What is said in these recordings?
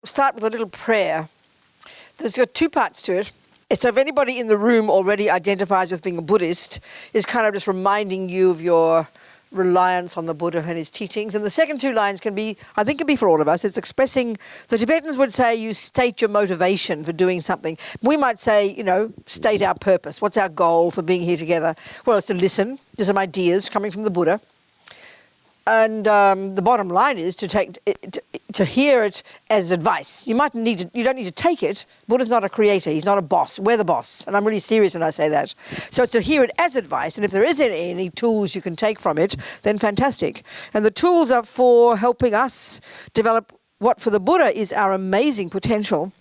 start with a little prayer. There's got two parts to it. So if anybody in the room already identifies with being a Buddhist, it's kind of just reminding you of your reliance on the Buddha and his teachings. And the second two lines can be for all of us. It's expressing, the Tibetans would say, you state your motivation for doing something. We might say, state our purpose. What's our goal for being here together? Well, it's to listen to some ideas coming from the Buddha. And the bottom line is to hear it as advice. You don't need to take it. Buddha's not a creator. He's not a boss. We're the boss. And I'm really serious when I say that. So it's to hear it as advice. And if there isn't any tools you can take from it, then fantastic. And the tools are for helping us develop what for the Buddha is our amazing potential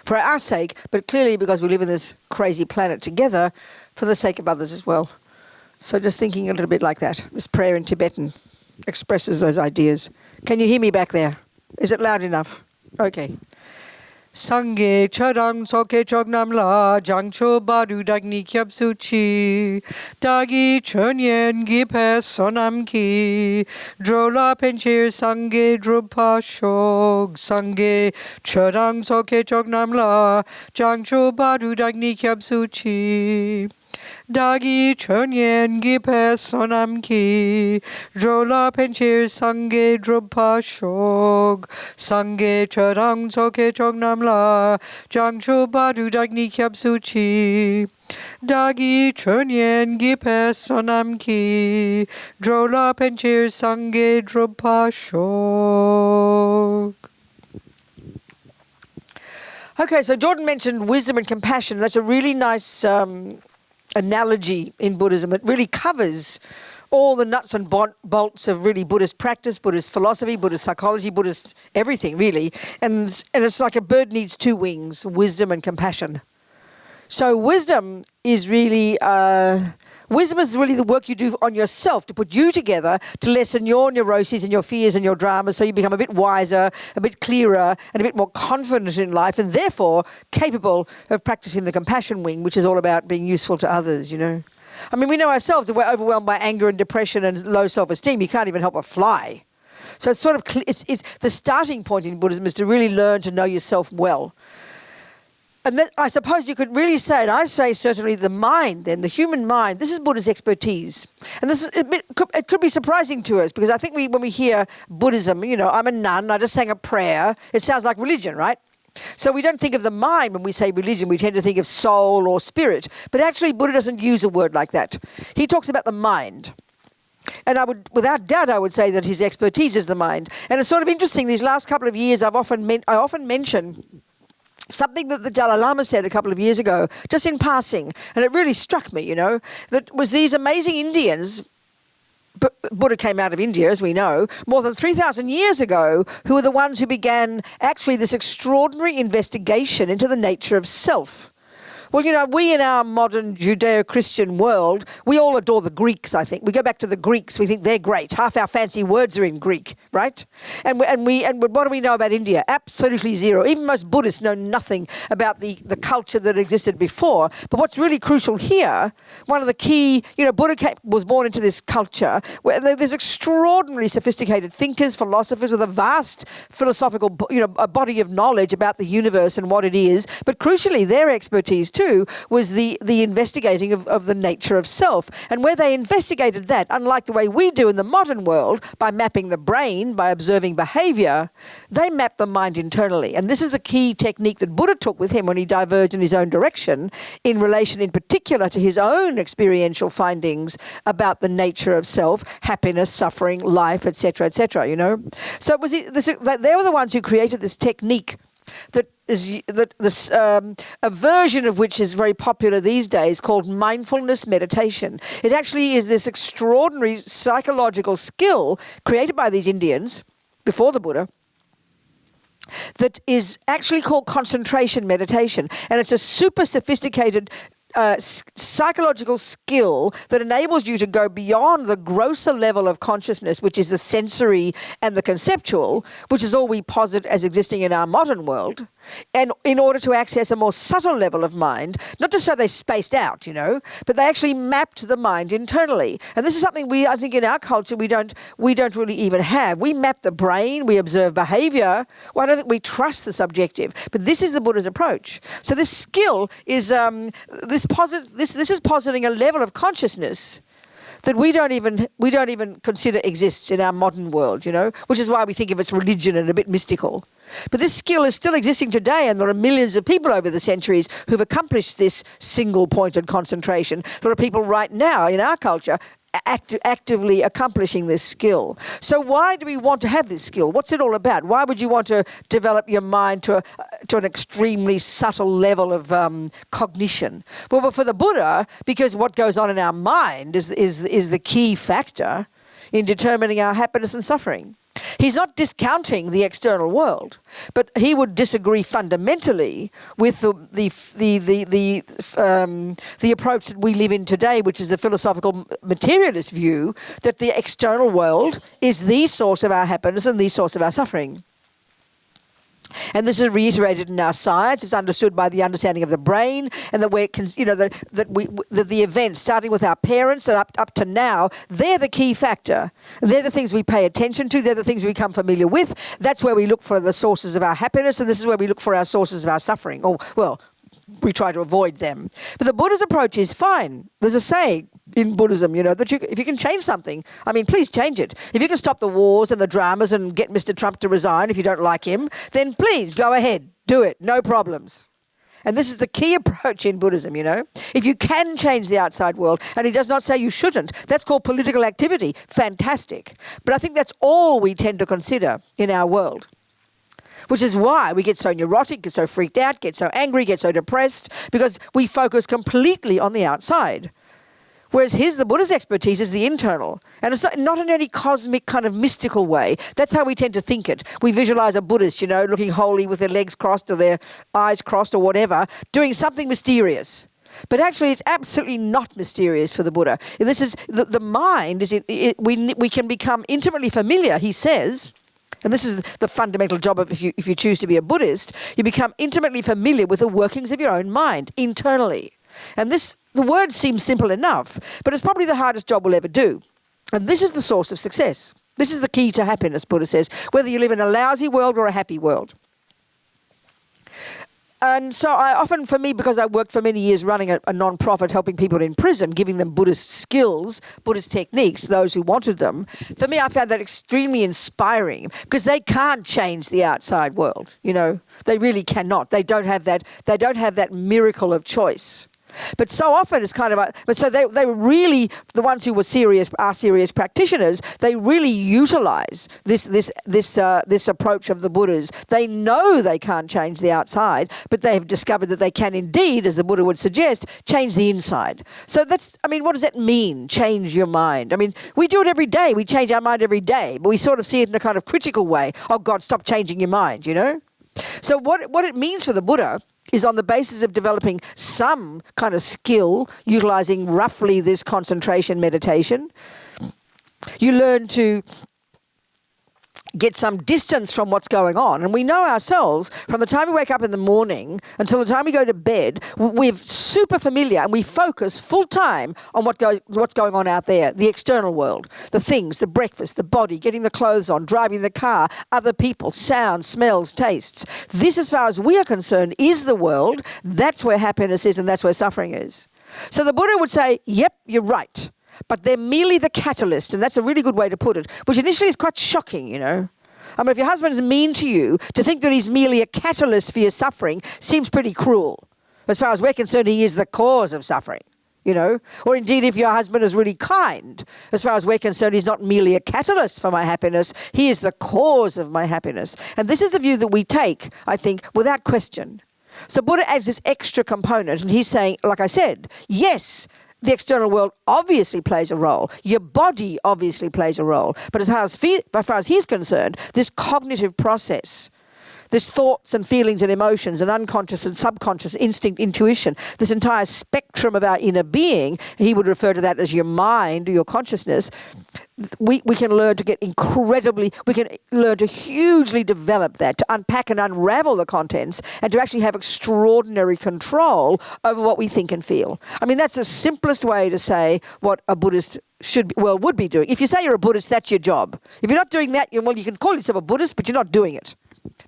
for our sake, but clearly because we live in this crazy planet together, for the sake of others as well. So just thinking a little bit like that. This prayer in Tibetan expresses those ideas. Can you hear me back there? Is it loud enough? Okay. Sangye chadang soke chognam la jangcho badu dagni kyab suchi dagi chönyen gipe sonam ki drola penchir sangye drupa shog sangye chadang soke chognam la jangcho badu dagni kyab suchi Dagi chönyen gipe sonam ki drola penchir sangye drupa shog sangye chadang soke chognam la jangcho badu dagni kyab suchi Dagi chönyen gipe sonam ki drola penchir sangye drupa shog. Okay, so Jordan mentioned wisdom and compassion. That's a really nice analogy in Buddhism that really covers all the nuts and bolts of really Buddhist practice, Buddhist philosophy, Buddhist psychology, Buddhist everything really. And it's like a bird needs two wings, wisdom and compassion. So wisdom is really the work you do on yourself to put you together to lessen your neuroses and your fears and your dramas so you become a bit wiser, a bit clearer and a bit more confident in life and therefore capable of practicing the compassion wing, which is all about being useful to others, I mean, we know ourselves that we're overwhelmed by anger and depression and low self-esteem. You can't even help but fly. So it's sort of, it's the starting point in Buddhism is to really learn to know yourself well. And then I suppose you could really say, and I say certainly the mind then, the human mind, this is Buddha's expertise. And this it could be surprising to us because I think when we hear Buddhism, I'm a nun, I just sang a prayer, it sounds like religion, right? So we don't think of the mind when we say religion, we tend to think of soul or spirit. But actually Buddha doesn't use a word like that. He talks about the mind. And without doubt, I would say that his expertise is the mind. And it's sort of interesting, these last couple of years I often mention something that the Dalai Lama said a couple of years ago, just in passing, and it really struck me, that was these amazing Indians. Buddha came out of India, as we know, more than 3,000 years ago, who were the ones who began actually this extraordinary investigation into the nature of self. Well, we in our modern Judeo-Christian world, we all adore the Greeks, I think. We go back to the Greeks. We think they're great. Half our fancy words are in Greek, right? And what do we know about India? Absolutely zero. Even most Buddhists know nothing about the culture that existed before. But what's really crucial here, one of the key, Buddha was born into this culture where there's extraordinarily sophisticated thinkers, philosophers with a vast philosophical, a body of knowledge about the universe and what it is. But crucially, their expertise too was the investigating of the nature of self. And where they investigated that, unlike the way we do in the modern world, by mapping the brain, by observing behavior, they mapped the mind internally. And this is the key technique that Buddha took with him when he diverged in his own direction in relation in particular to his own experiential findings about the nature of self, happiness, suffering, life, etc., etc., So it was they were the ones who created this technique a version of which is very popular these days called mindfulness meditation. It actually is this extraordinary psychological skill created by these Indians before the Buddha that is actually called concentration meditation. And it's a super sophisticated psychological skill that enables you to go beyond the grosser level of consciousness, which is the sensory and the conceptual, which is all we posit as existing in our modern world, and in order to access a more subtle level of mind, not just so they spaced out, but they actually mapped the mind internally. And this is something I think in our culture we don't really even have. We map the brain, we observe behavior. Well, I don't think we trust the subjective. But this is the Buddha's approach. So this skill is this is positing a level of consciousness that we don't even consider exists in our modern world, which is why we think of its religion and a bit mystical. But this skill is still existing today, and there are millions of people over the centuries who've accomplished this single-pointed concentration. There are people right now in our culture actively accomplishing this skill. So why do we want to have this skill? What's it all about? Why would you want to develop your mind to an extremely subtle level of cognition? Well, for the Buddha, because what goes on in our mind is the key factor in determining our happiness and suffering. He's not discounting the external world, but he would disagree fundamentally with the approach that we live in today, which is a philosophical materialist view that the external world is the source of our happiness and the source of our suffering. And this is reiterated in our science. It's understood by the understanding of the brain, and that the events, starting with our parents and up to now, they're the key factor. They're the things we pay attention to. They're the things we become familiar with. That's where we look for the sources of our happiness, and this is where we look for our sources of our suffering. We try to avoid them. But the Buddha's approach is fine. There's a saying in Buddhism, that if you can change something, please change it. If you can stop the wars and the dramas and get Mr. Trump to resign if you don't like him, then please go ahead, do it, no problems. And this is the key approach in Buddhism, If you can change the outside world, and he does not say you shouldn't, that's called political activity. Fantastic. But I think that's all we tend to consider in our world. Which is why we get so neurotic, get so freaked out, get so angry, get so depressed, because we focus completely on the outside. Whereas the Buddha's expertise is the internal. And it's not in any cosmic kind of mystical way. That's how we tend to think it. We visualize a Buddhist, looking holy with their legs crossed or their eyes crossed or whatever, doing something mysterious. But actually, it's absolutely not mysterious for the Buddha. This is the mind. We can become intimately familiar, he says. And this is the fundamental job of if you choose to be a Buddhist, you become intimately familiar with the workings of your own mind internally. And the word seems simple enough, but it's probably the hardest job we'll ever do. And this is the source of success. This is the key to happiness, Buddha says, whether you live in a lousy world or a happy world. And so for me, because I worked for many years running a non-profit, helping people in prison, giving them Buddhist skills, Buddhist techniques, those who wanted them, for me, I found that extremely inspiring because they can't change the outside world. They really cannot. They don't have that miracle of choice. But so often it's kind of they were really, the ones who were serious practitioners, they really utilize this approach of the Buddhas. They know they can't change the outside, but they have discovered that they can indeed, as the Buddha would suggest, change the inside. So what does that mean, change your mind? We do it every day. We change our mind every day, but we sort of see it in a kind of critical way. Oh God, stop changing your mind, So what it means for the Buddha is on the basis of developing some kind of skill, utilizing roughly this concentration meditation. You learn to get some distance from what's going on. And we know ourselves, from the time we wake up in the morning until the time we go to bed, we're super familiar and we focus full time on what's going on out there, the external world, the things, the breakfast, the body, getting the clothes on, driving the car, other people, sounds, smells, tastes. This, as far as we are concerned, is the world. That's where happiness is and that's where suffering is. So the Buddha would say, yep, you're right. But they're merely the catalyst, and that's a really good way to put it, which initially is quite shocking, if your husband is mean to you, to think that he's merely a catalyst for your suffering seems pretty cruel. As far as we're concerned, he is the cause of suffering, Or indeed, if your husband is really kind, as far as we're concerned, he's not merely a catalyst for my happiness, he is the cause of my happiness. And this is the view that we take, I think, without question. So Buddha adds this extra component, and he's saying, like I said, yes, the external world obviously plays a role. Your body obviously plays a role. But as far as he's concerned, this cognitive process, There's thoughts and feelings and emotions and unconscious and subconscious instinct, intuition, this entire spectrum of our inner being. He would refer to that as your mind or your consciousness. We can learn to get we can learn to hugely develop that, to unpack and unravel the contents, and to actually have extraordinary control over what we think and feel. I mean, that's the simplest way to say what a Buddhist would be doing. If you say you're a Buddhist, that's your job. If you're not doing that, you can call yourself a Buddhist, but you're not doing it.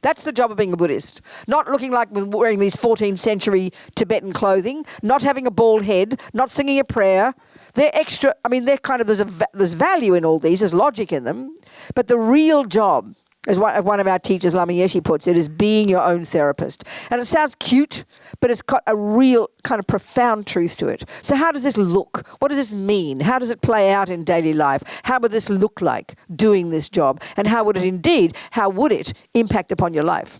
That's the job of being a Buddhist. Not looking like wearing these 14th century Tibetan clothing, not having a bald head, not singing a prayer. They're extra, they're kind of, there's value in all these, there's logic in them. But the real job, as one of our teachers, Lama Yeshe, puts it, is being your own therapist. And it sounds cute, but it's got a real kind of profound truth to it. So how does this look? What does this mean? How does it play out in daily life? How would this look like doing this job? And how would it impact upon your life?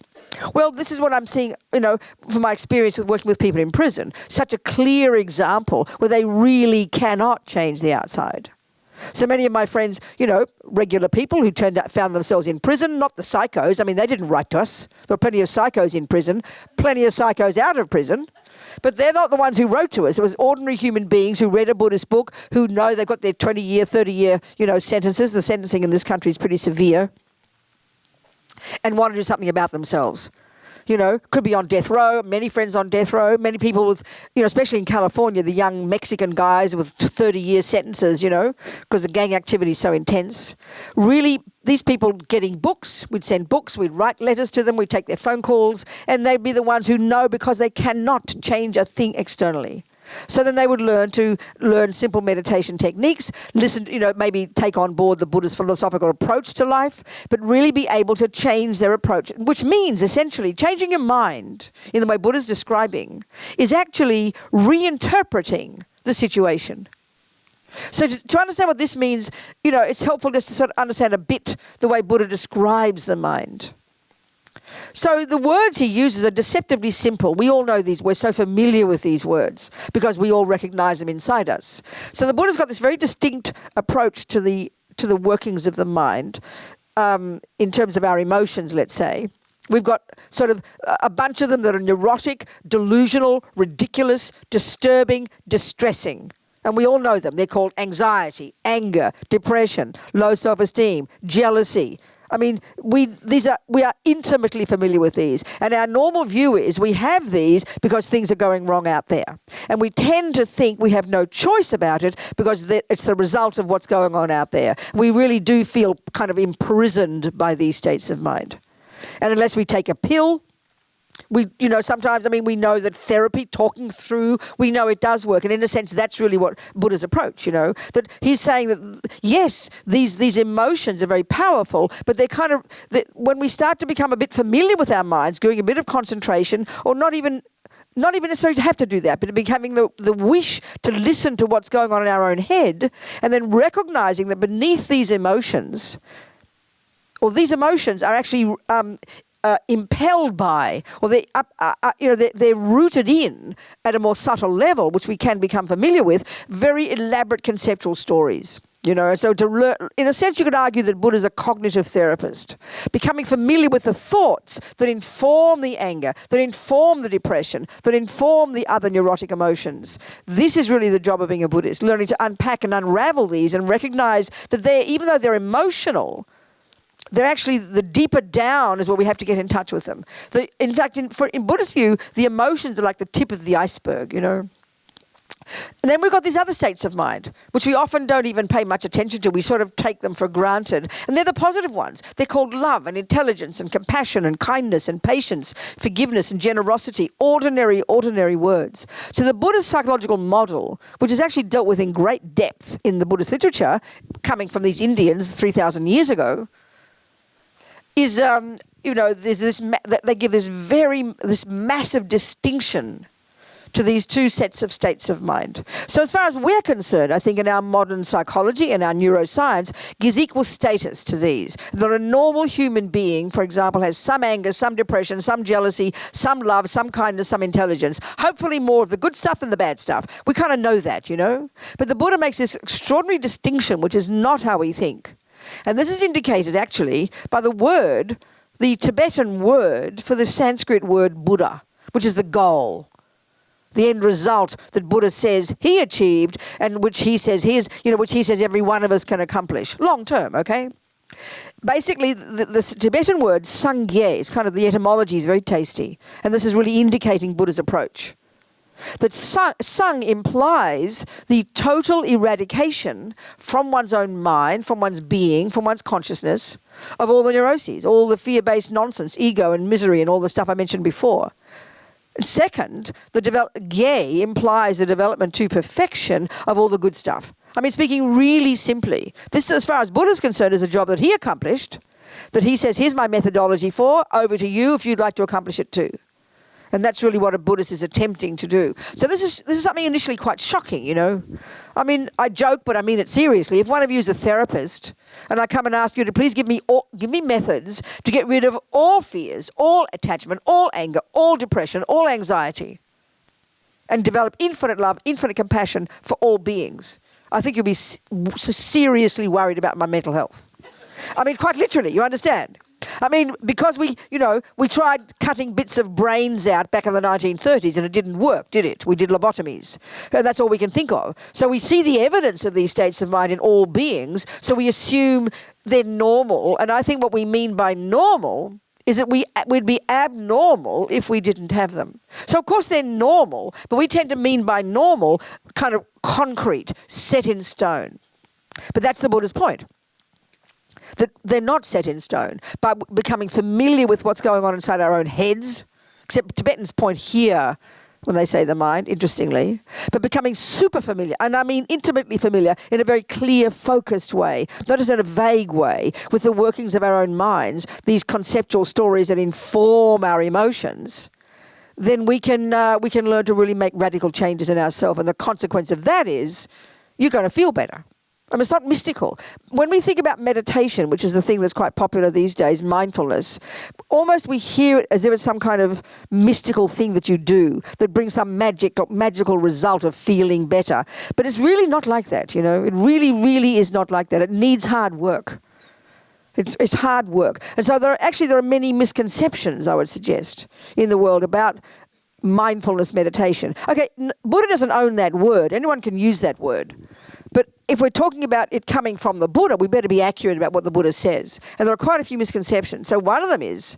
Well, this is what I'm seeing, from my experience with working with people in prison. Such a clear example where they really cannot change the outside. So many of my friends, regular people who found themselves in prison, not the psychos. They didn't write to us. There were plenty of psychos in prison, plenty of psychos out of prison. But they're not the ones who wrote to us. It was ordinary human beings who read a Buddhist book, who know they've got their 20-year, 30-year, sentences. The sentencing in this country is pretty severe. And want to do something about themselves. Could be on death row, many friends on death row, many people with, especially in California, the young Mexican guys with 30-year sentences, because the gang activity is so intense. Really, these people getting books, we'd send books, we'd write letters to them, we'd take their phone calls, and they'd be the ones who know because they cannot change a thing externally. So then they would learn simple meditation techniques, listen, maybe take on board the Buddhist philosophical approach to life, but really be able to change their approach, which means essentially changing your mind in the way Buddha's describing is actually reinterpreting the situation. So to understand what this means, it's helpful just to sort of understand a bit the way Buddha describes the mind. So the words he uses are deceptively simple. We all know these. We're so familiar with these words because we all recognize them inside us. So the Buddha's got this very distinct approach to the workings of the mind in terms of our emotions, let's say. We've got sort of a bunch of them that are neurotic, delusional, ridiculous, disturbing, distressing. And we all know them. They're called anxiety, anger, depression, low self-esteem, jealousy. We are intimately familiar with these. And our normal view is we have these because things are going wrong out there. And we tend to think we have no choice about it because it's the result of what's going on out there. We really do feel kind of imprisoned by these states of mind. And unless we take a pill, sometimes, we know that therapy, talking through, we know it does work. And in a sense, that's really what Buddha's approach, that he's saying that, yes, these emotions are very powerful, but they're kind of, when we start to become a bit familiar with our minds, doing a bit of concentration, or not even necessarily to have to do that, but becoming the wish to listen to what's going on in our own head, and then recognizing that beneath these emotions, or these emotions are actually impelled by, or they're rooted in at a more subtle level, which we can become familiar with, very elaborate conceptual stories. So to learn, in a sense, you could argue that Buddha is a cognitive therapist, becoming familiar with the thoughts that inform the anger, that inform the depression, that inform the other neurotic emotions. This is really the job of being a Buddhist, learning to unpack and unravel these and recognize that even though they're emotional, they're actually, the deeper down is where we have to get in touch with them. In fact, in Buddhist view, the emotions are like the tip of the iceberg, And then we've got these other states of mind, which we often don't even pay much attention to. We sort of take them for granted. And they're the positive ones. They're called love and intelligence and compassion and kindness and patience, forgiveness and generosity, ordinary words. So the Buddhist psychological model, which is actually dealt with in great depth in the Buddhist literature, coming from these Indians 3,000 years ago, is, there's this, they give this massive distinction to these two sets of states of mind. So as far as we're concerned, I think in our modern psychology and our neuroscience gives equal status to these. That a normal human being, for example, has some anger, some depression, some jealousy, some love, some kindness, some intelligence. Hopefully more of the good stuff than the bad stuff. We kind of know that, But the Buddha makes this extraordinary distinction, which is not how we think. And this is indicated actually by the word the Tibetan word for the Sanskrit word Buddha, which is the goal, the end result that Buddha says he achieved and which he says which he says every one of us can accomplish long term, okay? Basically, the Tibetan word Sangye is kind of the etymology is very tasty, and this is really indicating Buddha's approach. That Sang implies the total eradication from one's own mind, from one's being, from one's consciousness, of all the neuroses, all the fear-based nonsense, ego and misery and all the stuff I mentioned before. Second, Gye implies the development to perfection of all the good stuff. I mean, speaking really simply, this, as far as Buddha's concerned, is a job that he accomplished, that he says, here's my methodology for, over to you if you'd like to accomplish it too. And that's really what a Buddhist is attempting to do. So this is something initially quite shocking, you know. I mean, I joke, but I mean it seriously. If one of you is a therapist and I come and ask you to please give me methods to get rid of all fears, all attachment, all anger, all depression, all anxiety, and develop infinite love, infinite compassion for all beings, I think you'll be seriously worried about my mental health. I mean, quite literally, you understand? I mean, because we tried cutting bits of brains out back in the 1930s and it didn't work, did it? We did lobotomies. And that's all we can think of. So we see the evidence of these states of mind in all beings, so we assume they're normal. And I think what we mean by normal is that we'd be abnormal if we didn't have them. So, of course, they're normal, but we tend to mean by normal kind of concrete, set in stone. But that's the Buddha's point. That they're not set in stone, but becoming familiar with what's going on inside our own heads, except Tibetans point here when they say the mind, interestingly, but becoming super familiar, and I mean intimately familiar in a very clear, focused way, not just in a vague way, with the workings of our own minds, these conceptual stories that inform our emotions, then we can learn to really make radical changes in ourselves, and the consequence of that is you're going to feel better. I mean, it's not mystical. When we think about meditation, which is the thing that's quite popular these days, mindfulness, almost we hear it as if it's some kind of mystical thing that you do that brings some magical result of feeling better. But it's really not like that, you know. It really, really is not like that. It needs hard work. It's hard work. And so there are many misconceptions, I would suggest, in the world about mindfulness meditation. Okay, Buddha doesn't own that word. Anyone can use that word. But if we're talking about it coming from the Buddha, we better be accurate about what the Buddha says. And there are quite a few misconceptions. So one of them is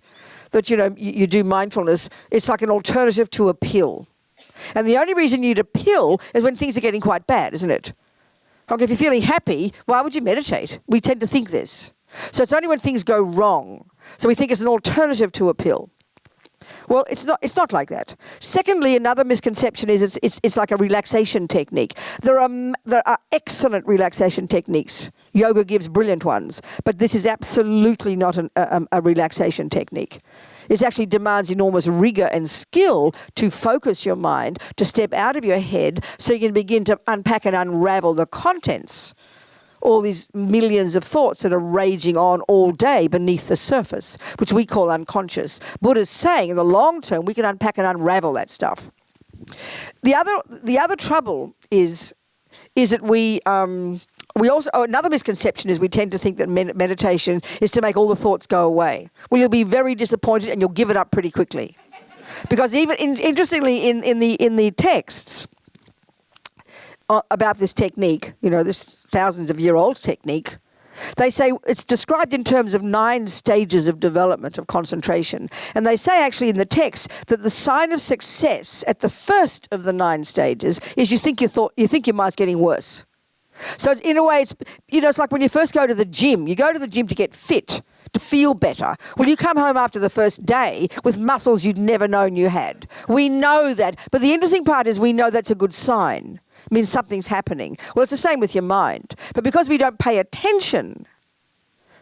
that, you know, you do mindfulness, it's like an alternative to a pill. And the only reason you need a pill is when things are getting quite bad, isn't it? Okay, if you're feeling happy, why would you meditate? We tend to think this. So it's only when things go wrong. So we think it's an alternative to a pill. Well, it's not like that. Secondly, another misconception is it's like a relaxation technique. There are excellent relaxation techniques. Yoga gives brilliant ones, but this is absolutely not a relaxation technique. It actually demands enormous rigor and skill to focus your mind, to step out of your head so you can begin to unpack and unravel the contents. All these millions of thoughts that are raging on all day beneath the surface, which we call unconscious. Buddha's saying in the long term we can unpack and unravel that stuff. The other trouble is that we also another misconception is we tend to think that meditation is to make all the thoughts go away. Well, you'll be very disappointed and you'll give it up pretty quickly, because even interestingly in the texts about this technique, you know, this thousands of year old technique, they say it's described in terms of 9 stages of development of concentration. And they say actually in the text that the sign of success at the first of the 9 stages is you think your mind's getting worse. So in a way, it's like when you first go to the gym. You go to the gym to get fit, to feel better. Well, you come home after the first day with muscles you'd never known you had. We know that. But the interesting part is we know that's a good sign. It means something's happening. Well, it's the same with your mind. But because we don't pay attention,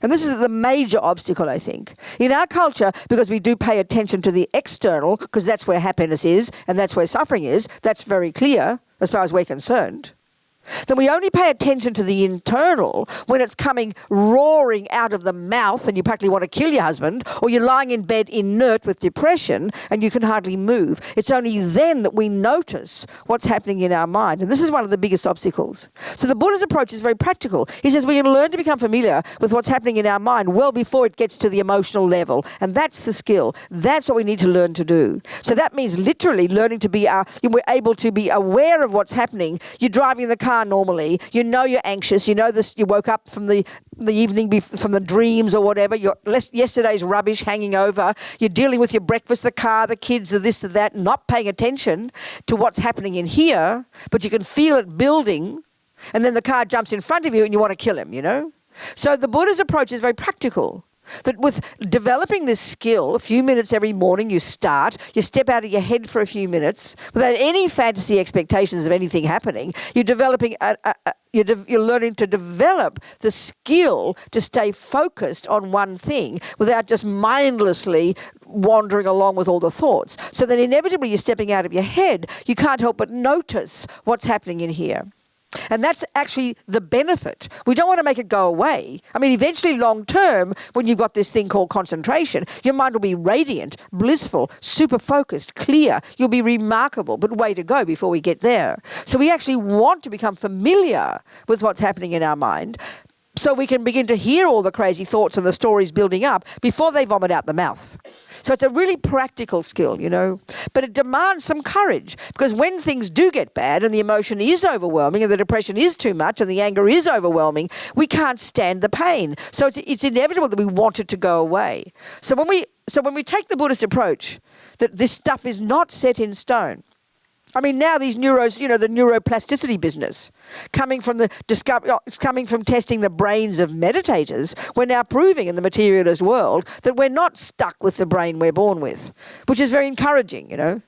and this is the major obstacle, I think, in our culture, because we do pay attention to the external, because that's where happiness is and that's where suffering is, that's very clear as far as we're concerned. then we only pay attention to the internal when it's coming roaring out of the mouth and you practically want to kill your husband, or you're lying in bed inert with depression and you can hardly move. It's only then that we notice what's happening in our mind. And this is one of the biggest obstacles. So the Buddha's approach is very practical. He says we can learn to become familiar with what's happening in our mind well before it gets to the emotional level. And that's the skill. That's what we need to learn to do. So that means literally learning to be, we're able to be aware of what's happening. You're driving the car normally, you know you're anxious, you know this, you woke up from the evening from the dreams or whatever, yesterday's rubbish hanging over, you're dealing with your breakfast, the car, the kids, the this, the that, not paying attention to what's happening in here, but you can feel it building, and then the car jumps in front of you and you want to kill him, you know? So the Buddha's approach is very practical. That with developing this skill, a few minutes every morning you start, you step out of your head for a few minutes without any fantasy expectations of anything happening. You're developing, you're learning to develop the skill to stay focused on one thing without just mindlessly wandering along with all the thoughts. So then inevitably you're stepping out of your head. You can't help but notice what's happening in here. And that's actually the benefit. We don't want to make it go away. I mean, eventually, long term, when you've got this thing called concentration, your mind will be radiant, blissful, super focused, clear. You'll be remarkable, but way to go before we get there. So we actually want to become familiar with what's happening in our mind so we can begin to hear all the crazy thoughts and the stories building up before they vomit out the mouth. So it's a really practical skill, you know, but it demands some courage, because when things do get bad and the emotion is overwhelming and the depression is too much and the anger is overwhelming, we can't stand the pain. So it's inevitable that we want it to go away. So when we take the Buddhist approach that this stuff is not set in stone, I mean, now these neuros, you know, the neuroplasticity business, coming from testing the brains of meditators, we're now proving in the materialist world that we're not stuck with the brain we're born with, which is very encouraging, you know.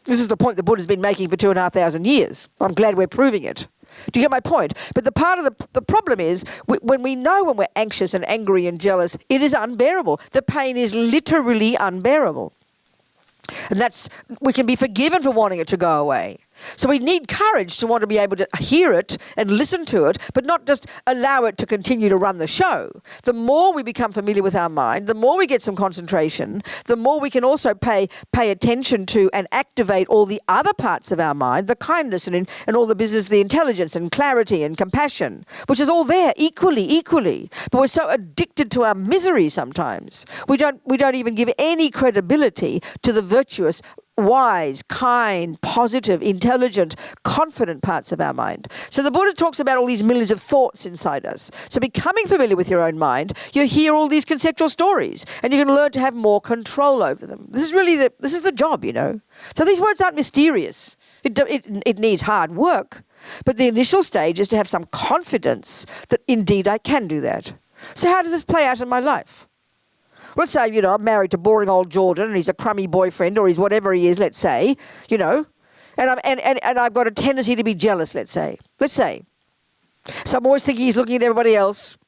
This is the point the Buddha's been making for 2,500 years. I'm glad we're proving it. Do you get my point? But the part of the problem is when we know when we're anxious and angry and jealous, it is unbearable. The pain is literally unbearable. And we can be forgiven for wanting it to go away. So we need courage to want to be able to hear it and listen to it, but not just allow it to continue to run the show. The more we become familiar with our mind, the more we get some concentration, the more we can also pay attention to and activate all the other parts of our mind, the kindness and all the business, the intelligence and clarity and compassion, which is all there equally. But we're so addicted to our misery sometimes. We don't even give any credibility to the virtuous, wise, kind, positive, intelligent, confident parts of our mind. So the Buddha talks about all these millions of thoughts inside us. So becoming familiar with your own mind, you hear all these conceptual stories and you can learn to have more control over them. This is the job, you know. So these words aren't mysterious. It needs hard work. But the initial stage is to have some confidence that indeed I can do that. So how does this play out in my life? Let's say, you know, I'm married to boring old Jordan and he's a crummy boyfriend, or he's whatever he is, let's say, you know, and I've got a tendency to be jealous, let's say. So I'm always thinking he's looking at everybody else.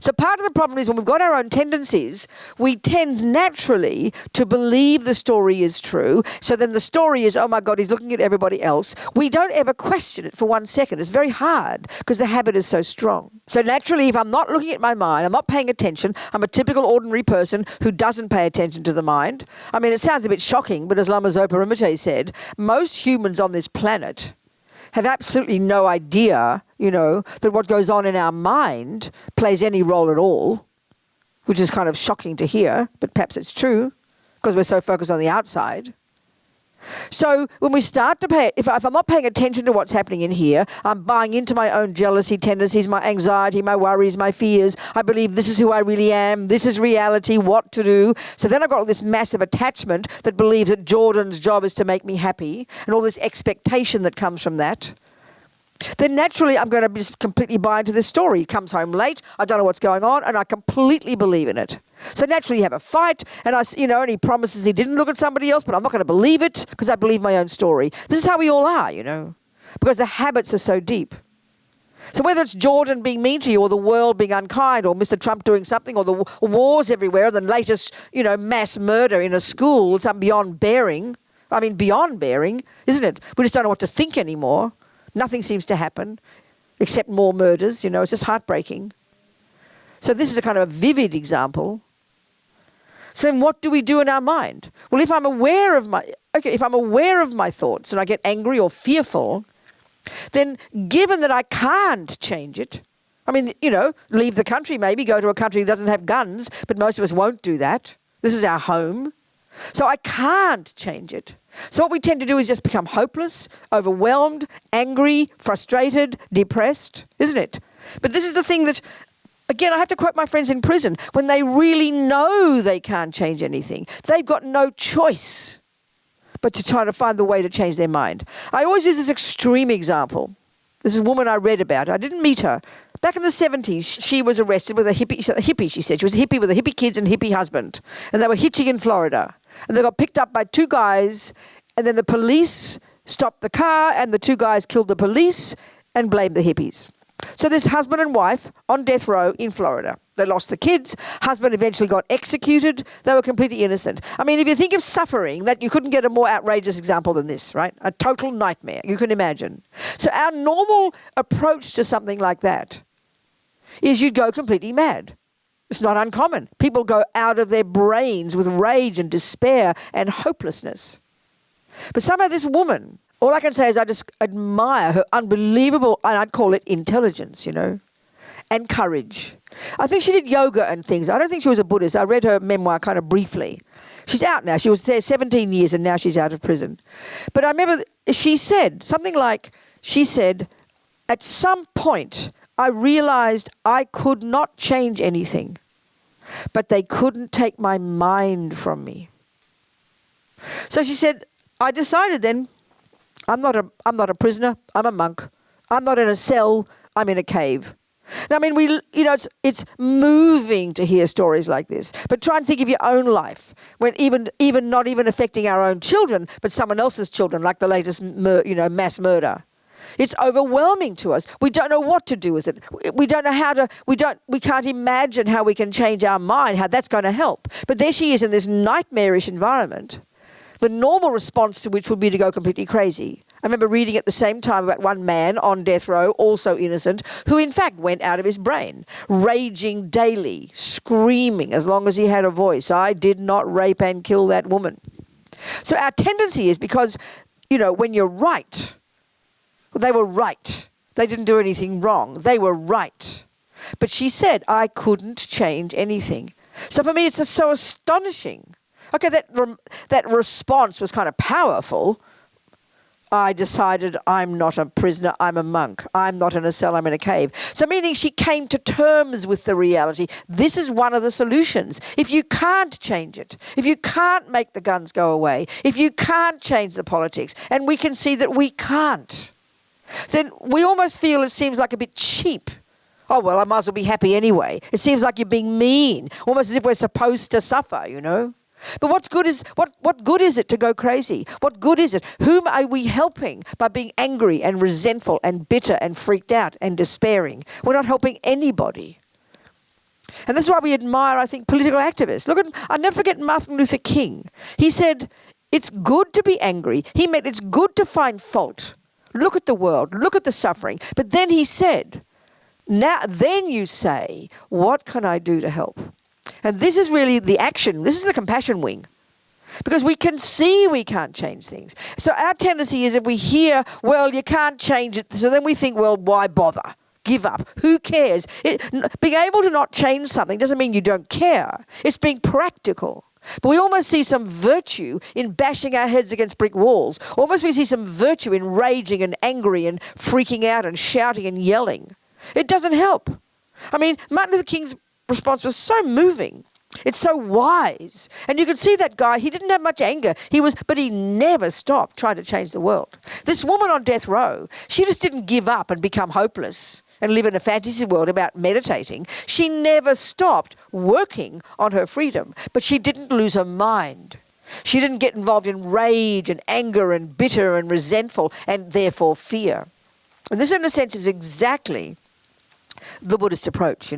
So part of the problem is when we've got our own tendencies, we tend naturally to believe the story is true. So then the story is, oh my God, he's looking at everybody else. We don't ever question it for 1 second. It's very hard because the habit is so strong. So naturally, if I'm not looking at my mind, I'm not paying attention, I'm a typical ordinary person who doesn't pay attention to the mind. I mean, it sounds a bit shocking, but as Lama Zopa Rinpoche said, most humans on this planet have absolutely no idea, you know, that what goes on in our mind plays any role at all, which is kind of shocking to hear, but perhaps it's true because we're so focused on the outside. So when we start to if I'm not paying attention to what's happening in here, I'm buying into my own jealousy tendencies, my anxiety, my worries, my fears. I believe this is who I really am. This is reality, what to do. So then I've got all this massive attachment that believes that Jordan's job is to make me happy and all this expectation that comes from that. Then naturally I'm going to just completely buy into this story. He comes home late, I don't know what's going on, and I completely believe in it. So naturally you have a fight, and and he promises he didn't look at somebody else, but I'm not going to believe it because I believe my own story. This is how we all are, you know, because the habits are so deep. So whether it's Jordan being mean to you, or the world being unkind, or Mr. Trump doing something, or the wars everywhere, the latest, you know, mass murder in a school, something beyond bearing, isn't it? We just don't know what to think anymore. Nothing seems to happen except more murders. It's just heartbreaking. So this is a kind of a vivid example. So then what do we do in our mind? Well, if I'm aware of my thoughts and I get angry or fearful, then given that I can't change it, leave the country maybe, go to a country that doesn't have guns, but most of us won't do that. This is our home. So I can't change it. So what we tend to do is just become hopeless, overwhelmed, angry, frustrated, depressed, isn't it? But this is the thing that, again, I have to quote my friends in prison. When they really know they can't change anything, they've got no choice but to try to find the way to change their mind. I always use this extreme example. This is a woman I read about. I didn't meet her. Back in the 70s, she was arrested with a hippie, she said. She was a hippie with a hippie kids and a hippie husband. And they were hitching in Florida. And they got picked up by two guys, and then the police stopped the car, and the two guys killed the police and blamed the hippies. So this husband and wife on death row in Florida. They lost the kids. Husband eventually got executed. They were completely innocent. If you think of suffering, that you couldn't get a more outrageous example than this, right? A total nightmare, you can imagine. So our normal approach to something like that is you'd go completely mad. It's not uncommon. People go out of their brains with rage and despair and hopelessness. But somehow this woman, all I can say is I just admire her unbelievable, and I'd call it intelligence, and courage. I think she did yoga and things. I don't think she was a Buddhist. I read her memoir kind of briefly. She's out now. She was there 17 years and now she's out of prison. But I remember she said something like, at some point I realized I could not change anything, but they couldn't take my mind from me. So she said, I decided then, I'm not a prisoner, I'm a monk. I'm not in a cell, I'm in a cave. Now, it's moving to hear stories like this, but try and think of your own life, when even not even affecting our own children, but someone else's children, like the latest mass murder. It's overwhelming to us. We don't know what to do with it. We don't know we can't imagine how we can change our mind, how that's going to help. But there she is in this nightmarish environment, the normal response to which would be to go completely crazy. I remember reading at the same time about one man on death row, also innocent, who in fact went out of his brain, raging daily, screaming as long as he had a voice, I did not rape and kill that woman. So our tendency is because, when you're right, they were right. They didn't do anything wrong. They were right. But she said, I couldn't change anything. So for me, it's just so astonishing. Okay, that response was kind of powerful. I decided I'm not a prisoner, I'm a monk. I'm not in a cell, I'm in a cave. So meaning she came to terms with the reality. This is one of the solutions. If you can't change it, if you can't make the guns go away, if you can't change the politics, and we can see that we can't, then we almost feel it seems like a bit cheap. Oh, well, I might as well be happy anyway. It seems like you're being mean, almost as if we're supposed to suffer, But what good is it to go crazy? What good is it? Whom are we helping by being angry and resentful and bitter and freaked out and despairing? We're not helping anybody. And that's why we admire, I think, political activists. I'll never forget Martin Luther King. He said, it's good to be angry. He meant it's good to find fault. Look at the world. Look at the suffering. But then he said, then you say, what can I do to help? And this is really the action. This is the compassion wing. Because we can see we can't change things. So our tendency is if we hear, well, you can't change it, so then we think, well, why bother? Give up. Who cares? Being able to not change something doesn't mean you don't care. It's being practical. But we almost see some virtue in bashing our heads against brick walls. Almost we see some virtue in raging and angry and freaking out and shouting and yelling. It doesn't help. Martin Luther King's response was so moving. It's so wise. And you could see that guy, he didn't have much anger. But he never stopped trying to change the world. This woman on death row, she just didn't give up and become hopeless and live in a fantasy world about meditating. She never stopped working on her freedom, but she didn't lose her mind. She didn't get involved in rage and anger and bitter and resentful and therefore fear. And this, in a sense, is exactly the Buddhist approach,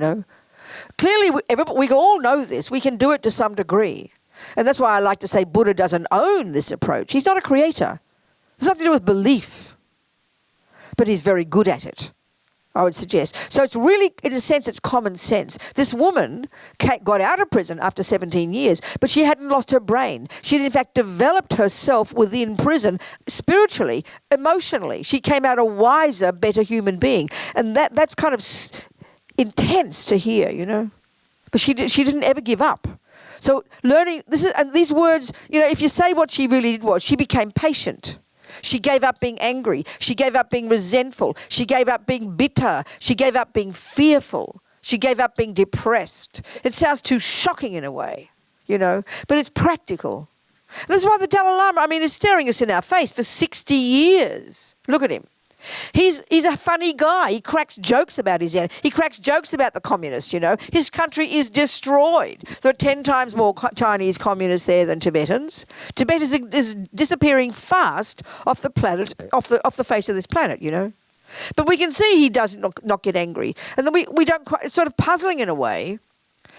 Clearly, we all know this. We can do it to some degree. And that's why I like to say Buddha doesn't own this approach. He's not a creator. It's nothing to do with belief. but he's very good at it, I would suggest. So it's really, in a sense, it's common sense. This woman got out of prison after 17 years, but she hadn't lost her brain. She had, in fact, developed herself within prison spiritually, emotionally. She came out a wiser, better human being. And that's kind of intense to hear, you know. But she didn't ever give up. So learning, and these words, you know, if you say what she really did was, she became patient. She gave up being angry. She gave up being resentful. She gave up being bitter. She gave up being fearful. She gave up being depressed. It sounds too shocking in a way, you know, but it's practical. That's why the Dalai Lama, I mean, is staring us in our face for 60 years. Look at him. He's a funny guy. He cracks jokes about his enemy. He cracks jokes about the communists, you know. His country is destroyed. There are 10 times more Chinese communists there than Tibetans. Tibet is disappearing fast off the planet, off the face of this planet, you know. But we can see he does not get angry. And then we don't quite, it's sort of puzzling in a way,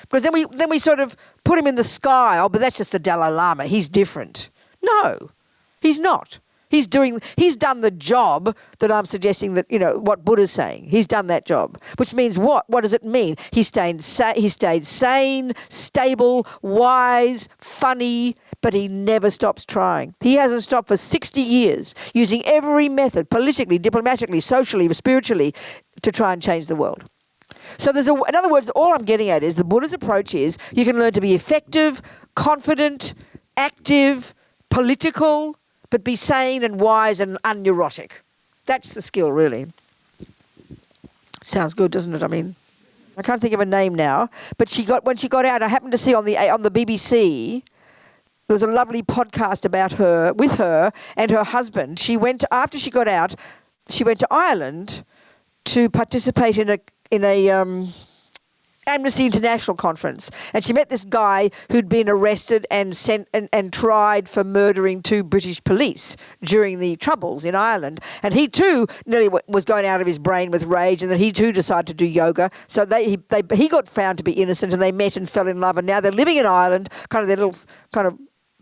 because then we sort of put him in the sky. Oh, but that's just the Dalai Lama. He's different. No, he's not. He's done the job that I'm suggesting that, you know, what Buddha's saying. He's done that job, which means what? What does it mean? He stayed sane, stable, wise, funny, but he never stops trying. He hasn't stopped for 60 years using every method, politically, diplomatically, socially, spiritually, to try and change the world. So in other words, all I'm getting at is the Buddha's approach is you can learn to be effective, confident, active, political, but be sane and wise and unneurotic. That's the skill, really. Sounds good, doesn't it? I mean, I can't think of a name now, but when she got out, I happened to see on the BBC, there was a lovely podcast about her, with her and her husband. After she got out, she went to Ireland to participate in a Amnesty International conference, and she met this guy who'd been arrested and tried for murdering 2 British police during the Troubles in Ireland. And he too nearly was going out of his brain with rage, and then he too decided to do yoga. So he got found to be innocent, and they met and fell in love, and now they're living in Ireland,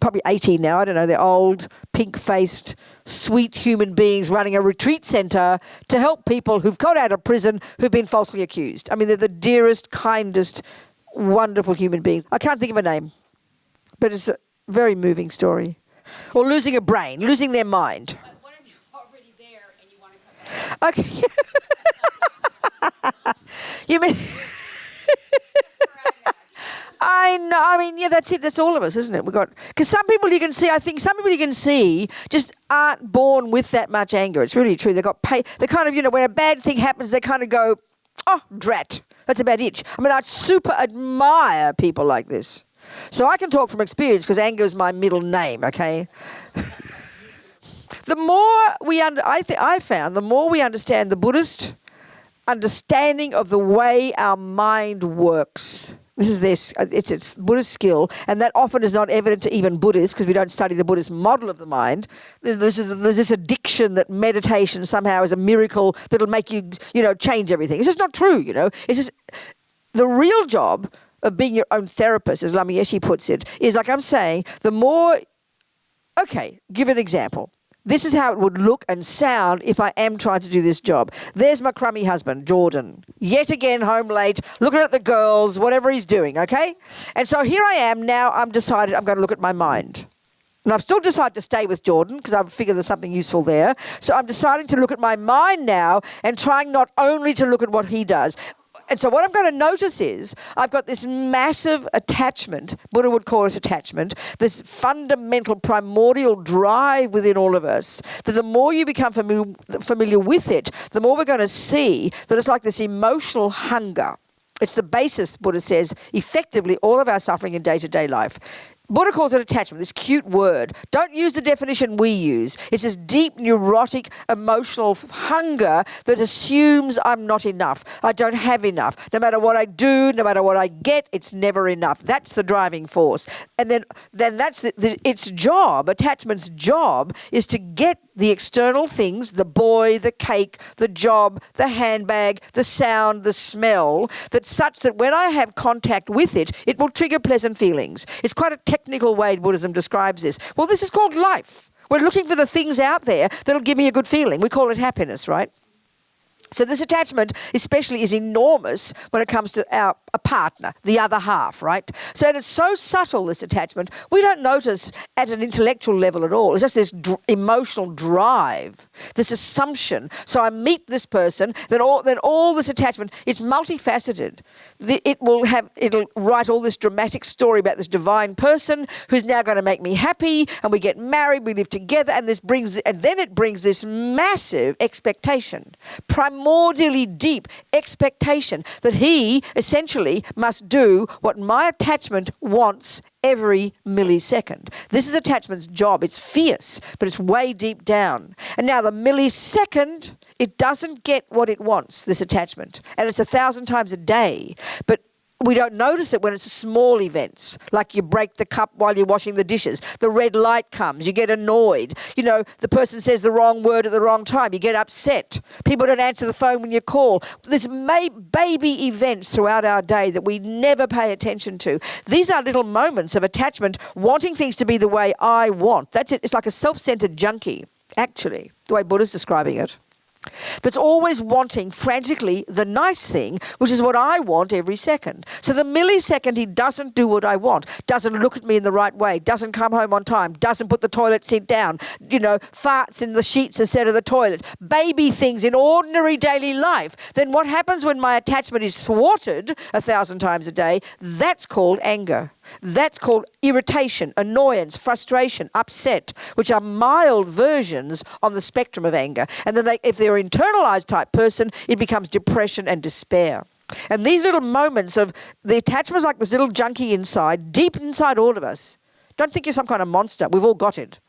probably 18 now, I don't know, they're old, pink-faced, sweet human beings running a retreat centre to help people who've got out of prison who've been falsely accused. I mean, they're the dearest, kindest, wonderful human beings. I can't think of a name, but it's a very moving story. Or losing a brain, losing their mind. But what if you're already there and you want to come back? Okay. You mean... I know. I mean, yeah, that's it. That's all of us, isn't it? Because some people you can see just aren't born with that much anger. It's really true. They kind of, you know, when a bad thing happens, they kind of go, oh, drat. That's about it. I mean, I super admire people like this. So I can talk from experience because anger is my middle name, okay? The more I found, the more we understand the Buddhist understanding of the way our mind works. It's Buddhist skill, and that often is not evident to even Buddhists because we don't study the Buddhist model of the mind. There's this addiction that meditation somehow is a miracle that'll make you, you know, change everything. It's just not true, you know. It's just the real job of being your own therapist, as Lama Yeshe puts it, is like I'm saying, give an example. This is how it would look and sound if I am trying to do this job. There's my crummy husband, Jordan. Yet again, home late, looking at the girls, whatever he's doing, okay? And so here I am now, I'm decided I'm going to look at my mind. And I've still decided to stay with Jordan because I've figured there's something useful there. So I'm deciding to look at my mind now and trying not only to look at what he does. And so what I'm going to notice is I've got this massive attachment, Buddha would call it attachment, this fundamental primordial drive within all of us, that the more you become familiar with it, the more we're going to see that it's like this emotional hunger. It's the basis, Buddha says, effectively all of our suffering in day-to-day life. Buddha calls it attachment, this cute word. Don't use the definition we use. It's this deep, neurotic, emotional hunger that assumes I'm not enough. I don't have enough. No matter what I do, no matter what I get, it's never enough. That's the driving force. And then that's its job, attachment's job, is to get the external things, the boy, the cake, the job, the handbag, the sound, the smell, that's such that when I have contact with it, it will trigger pleasant feelings. It's quite a technical way Buddhism describes this. Well, this is called life. We're looking for the things out there that'll give me a good feeling. We call it happiness, right? So this attachment especially is enormous when it comes to a partner, the other half, right? So it's so subtle, this attachment, we don't notice at an intellectual level at all. It's just this emotional drive, this assumption. So I meet this person, then all this attachment, it's multifaceted. It'll write all this dramatic story about this divine person who's now going to make me happy, and we get married, we live together, and then it brings this massive expectation, primordially deep expectation that he essentially must do what my attachment wants every millisecond. This is attachment's job. It's fierce, but it's way deep down. And now the millisecond, it doesn't get what it wants, this attachment. And it's 1,000 times a day. But we don't notice it when it's small events, like you break the cup while you're washing the dishes. The red light comes, you get annoyed. You know, the person says the wrong word at the wrong time, you get upset. People don't answer the phone when you call. There's baby events throughout our day that we never pay attention to. These are little moments of attachment, wanting things to be the way I want. That's it. It's like a self-centered junkie, actually, the way Buddha's describing it. That's always wanting frantically the nice thing, which is what I want every second. So the millisecond he doesn't do what I want, doesn't look at me in the right way, doesn't come home on time, doesn't put the toilet seat down, farts in the sheets instead of the toilet, baby things in ordinary daily life, then what happens when my attachment is thwarted 1,000 times a day? That's called anger. That's called irritation, annoyance, frustration, upset, which are mild versions on the spectrum of anger. And then if they're an internalized type person, it becomes depression and despair. And these little moments of the attachment is like this little junkie inside, deep inside all of us. Don't think you're some kind of monster. We've all got it.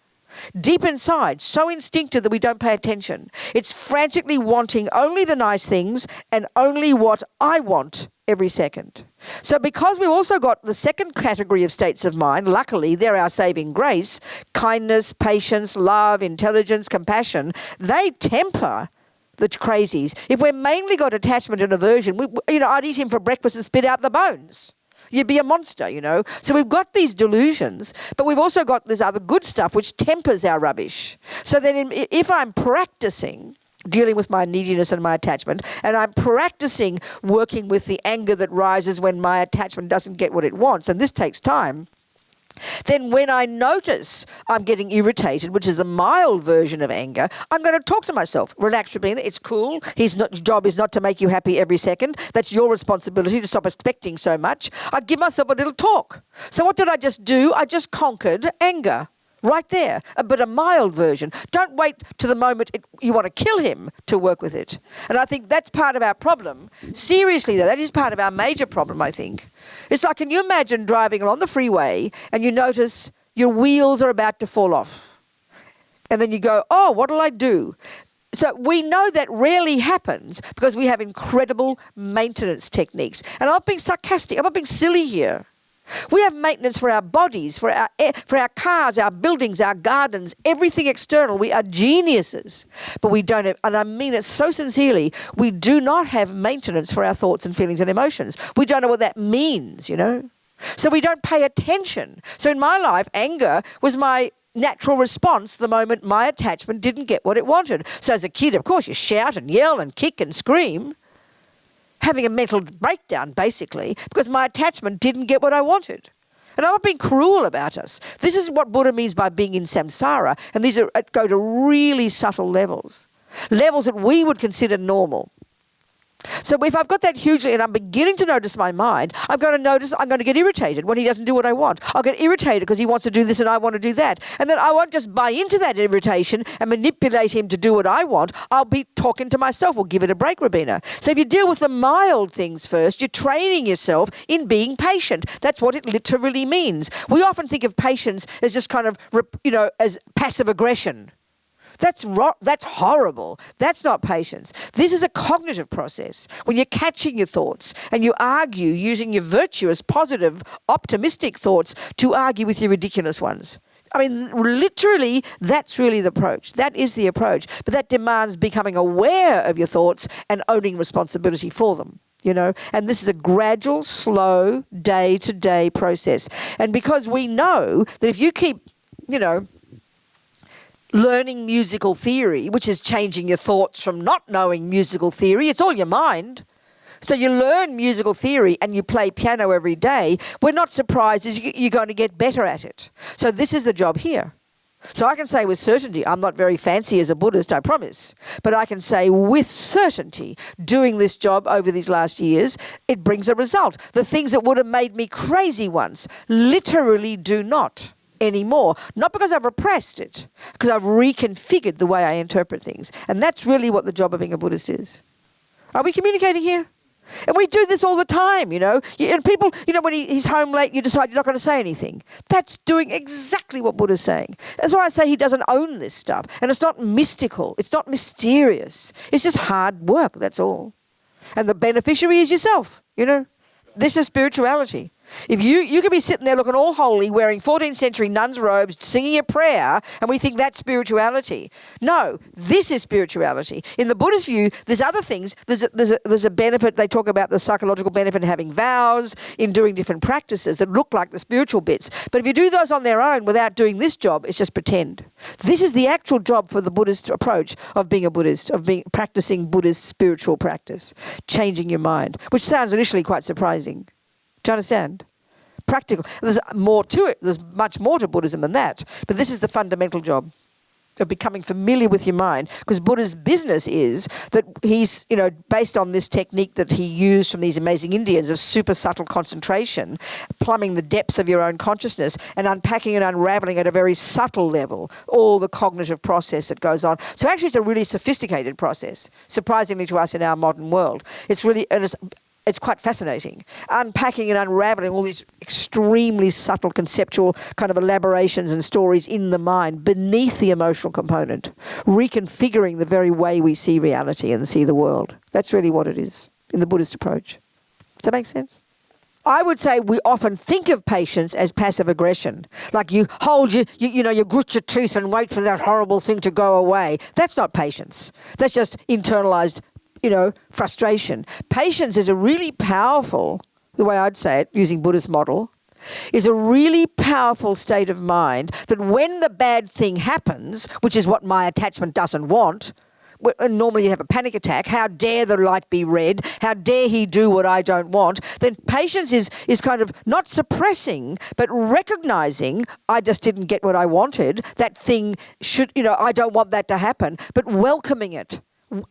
Deep inside, so instinctive that we don't pay attention. It's frantically wanting only the nice things and only what I want every second. So because we've also got the second category of states of mind, luckily they're our saving grace, kindness, patience, love, intelligence, compassion, they temper the crazies. If we've mainly got attachment and aversion, I'd eat him for breakfast and spit out the bones. You'd be a monster, So we've got these delusions, but we've also got this other good stuff which tempers our rubbish. So then if I'm practicing dealing with my neediness and my attachment, and I'm practicing working with the anger that rises when my attachment doesn't get what it wants, and this takes time, then when I notice I'm getting irritated, which is the mild version of anger, I'm going to talk to myself. Relax, Robina, it's cool. His job is not to make you happy every second. That's your responsibility to stop expecting so much. I give myself a little talk. So what did I just do? I just conquered anger. Right there, but a mild version. Don't wait to the moment you want to kill him to work with it. And I think that's part of our problem. Seriously, though, that is part of our major problem, I think. It's like, can you imagine driving along the freeway and you notice your wheels are about to fall off? And then you go, oh, what'll I do? So we know that rarely happens because we have incredible maintenance techniques. And I'm not being sarcastic. I'm not being silly here. We have maintenance for our bodies, for our cars, our buildings, our gardens, everything external. We are geniuses. But we don't have, and I mean it so sincerely, we do not have maintenance for our thoughts and feelings and emotions. We don't know what that means, So we don't pay attention. So in my life, anger was my natural response the moment my attachment didn't get what it wanted. So as a kid, of course, you shout and yell and kick and scream, having a mental breakdown, basically, because my attachment didn't get what I wanted. And I'm not being cruel about us. This is what Buddha means by being in samsara, and these go to really subtle levels that we would consider normal. So if I've got that hugely and I'm beginning to notice my mind, I'm going to get irritated when he doesn't do what I want. I'll get irritated because he wants to do this and I want to do that. And then I won't just buy into that irritation and manipulate him to do what I want. I'll be talking to myself. Well, give it a break, Robina. So if you deal with the mild things first, you're training yourself in being patient. That's what it literally means. We often think of patience as just kind of, as passive aggression. That's horrible. That's not patience. This is a cognitive process. When you're catching your thoughts and you argue using your virtuous, positive, optimistic thoughts to argue with your ridiculous ones. I mean, literally, that's really the approach. That is the approach. But that demands becoming aware of your thoughts and owning responsibility for them. And this is a gradual, slow, day-to-day process. And because we know that if you keep, learning musical theory, which is changing your thoughts from not knowing musical theory. It's all your mind. So you learn musical theory and you play piano every day. We're not surprised that you're going to get better at it. So this is the job here. So I can say with certainty, I'm not very fancy as a Buddhist, I promise, but I can say with certainty, doing this job over these last years, it brings a result. The things that would have made me crazy once literally do not anymore. Not because I've repressed it, because I've reconfigured the way I interpret things. And that's really what the job of being a Buddhist is. Are we communicating here? And we do this all the time, And people, when he's home late, you decide you're not going to say anything. That's doing exactly what Buddha's saying. That's why I say he doesn't own this stuff. And it's not mystical. It's not mysterious. It's just hard work, that's all. And the beneficiary is yourself, This is spirituality. If you could be sitting there looking all holy, wearing 14th century nun's robes, singing a prayer, and we think that's spirituality. No, this is spirituality. In the Buddhist view, there's other things. There's a benefit. They talk about the psychological benefit in having vows, in doing different practices that look like the spiritual bits. But if you do those on their own without doing this job, it's just pretend. This is the actual job for the Buddhist approach of being a Buddhist, of practicing Buddhist spiritual practice, changing your mind, which sounds initially quite surprising. Do you understand? Practical. There's more to it. There's much more to Buddhism than that. But this is the fundamental job of becoming familiar with your mind. Because Buddha's business is that he's, based on this technique that he used from these amazing Indians of super subtle concentration, plumbing the depths of your own consciousness and unpacking and unraveling at a very subtle level all the cognitive process that goes on. So actually it's a really sophisticated process, surprisingly to us in our modern world. It's quite fascinating, unpacking and unraveling all these extremely subtle conceptual kind of elaborations and stories in the mind beneath the emotional component, reconfiguring the very way we see reality and see the world. That's really what it is in the Buddhist approach. Does that make sense? I would say we often think of patience as passive aggression, like you hold you grit your teeth and wait for that horrible thing to go away. That's not patience. That's just internalized frustration. Patience is a really powerful, the way I'd say it, using Buddhist model, is a really powerful state of mind that when the bad thing happens, which is what my attachment doesn't want, and normally you have a panic attack, how dare the light be red, how dare he do what I don't want, then patience is kind of not suppressing, but recognizing I just didn't get what I wanted, that thing should, I don't want that to happen, but welcoming it.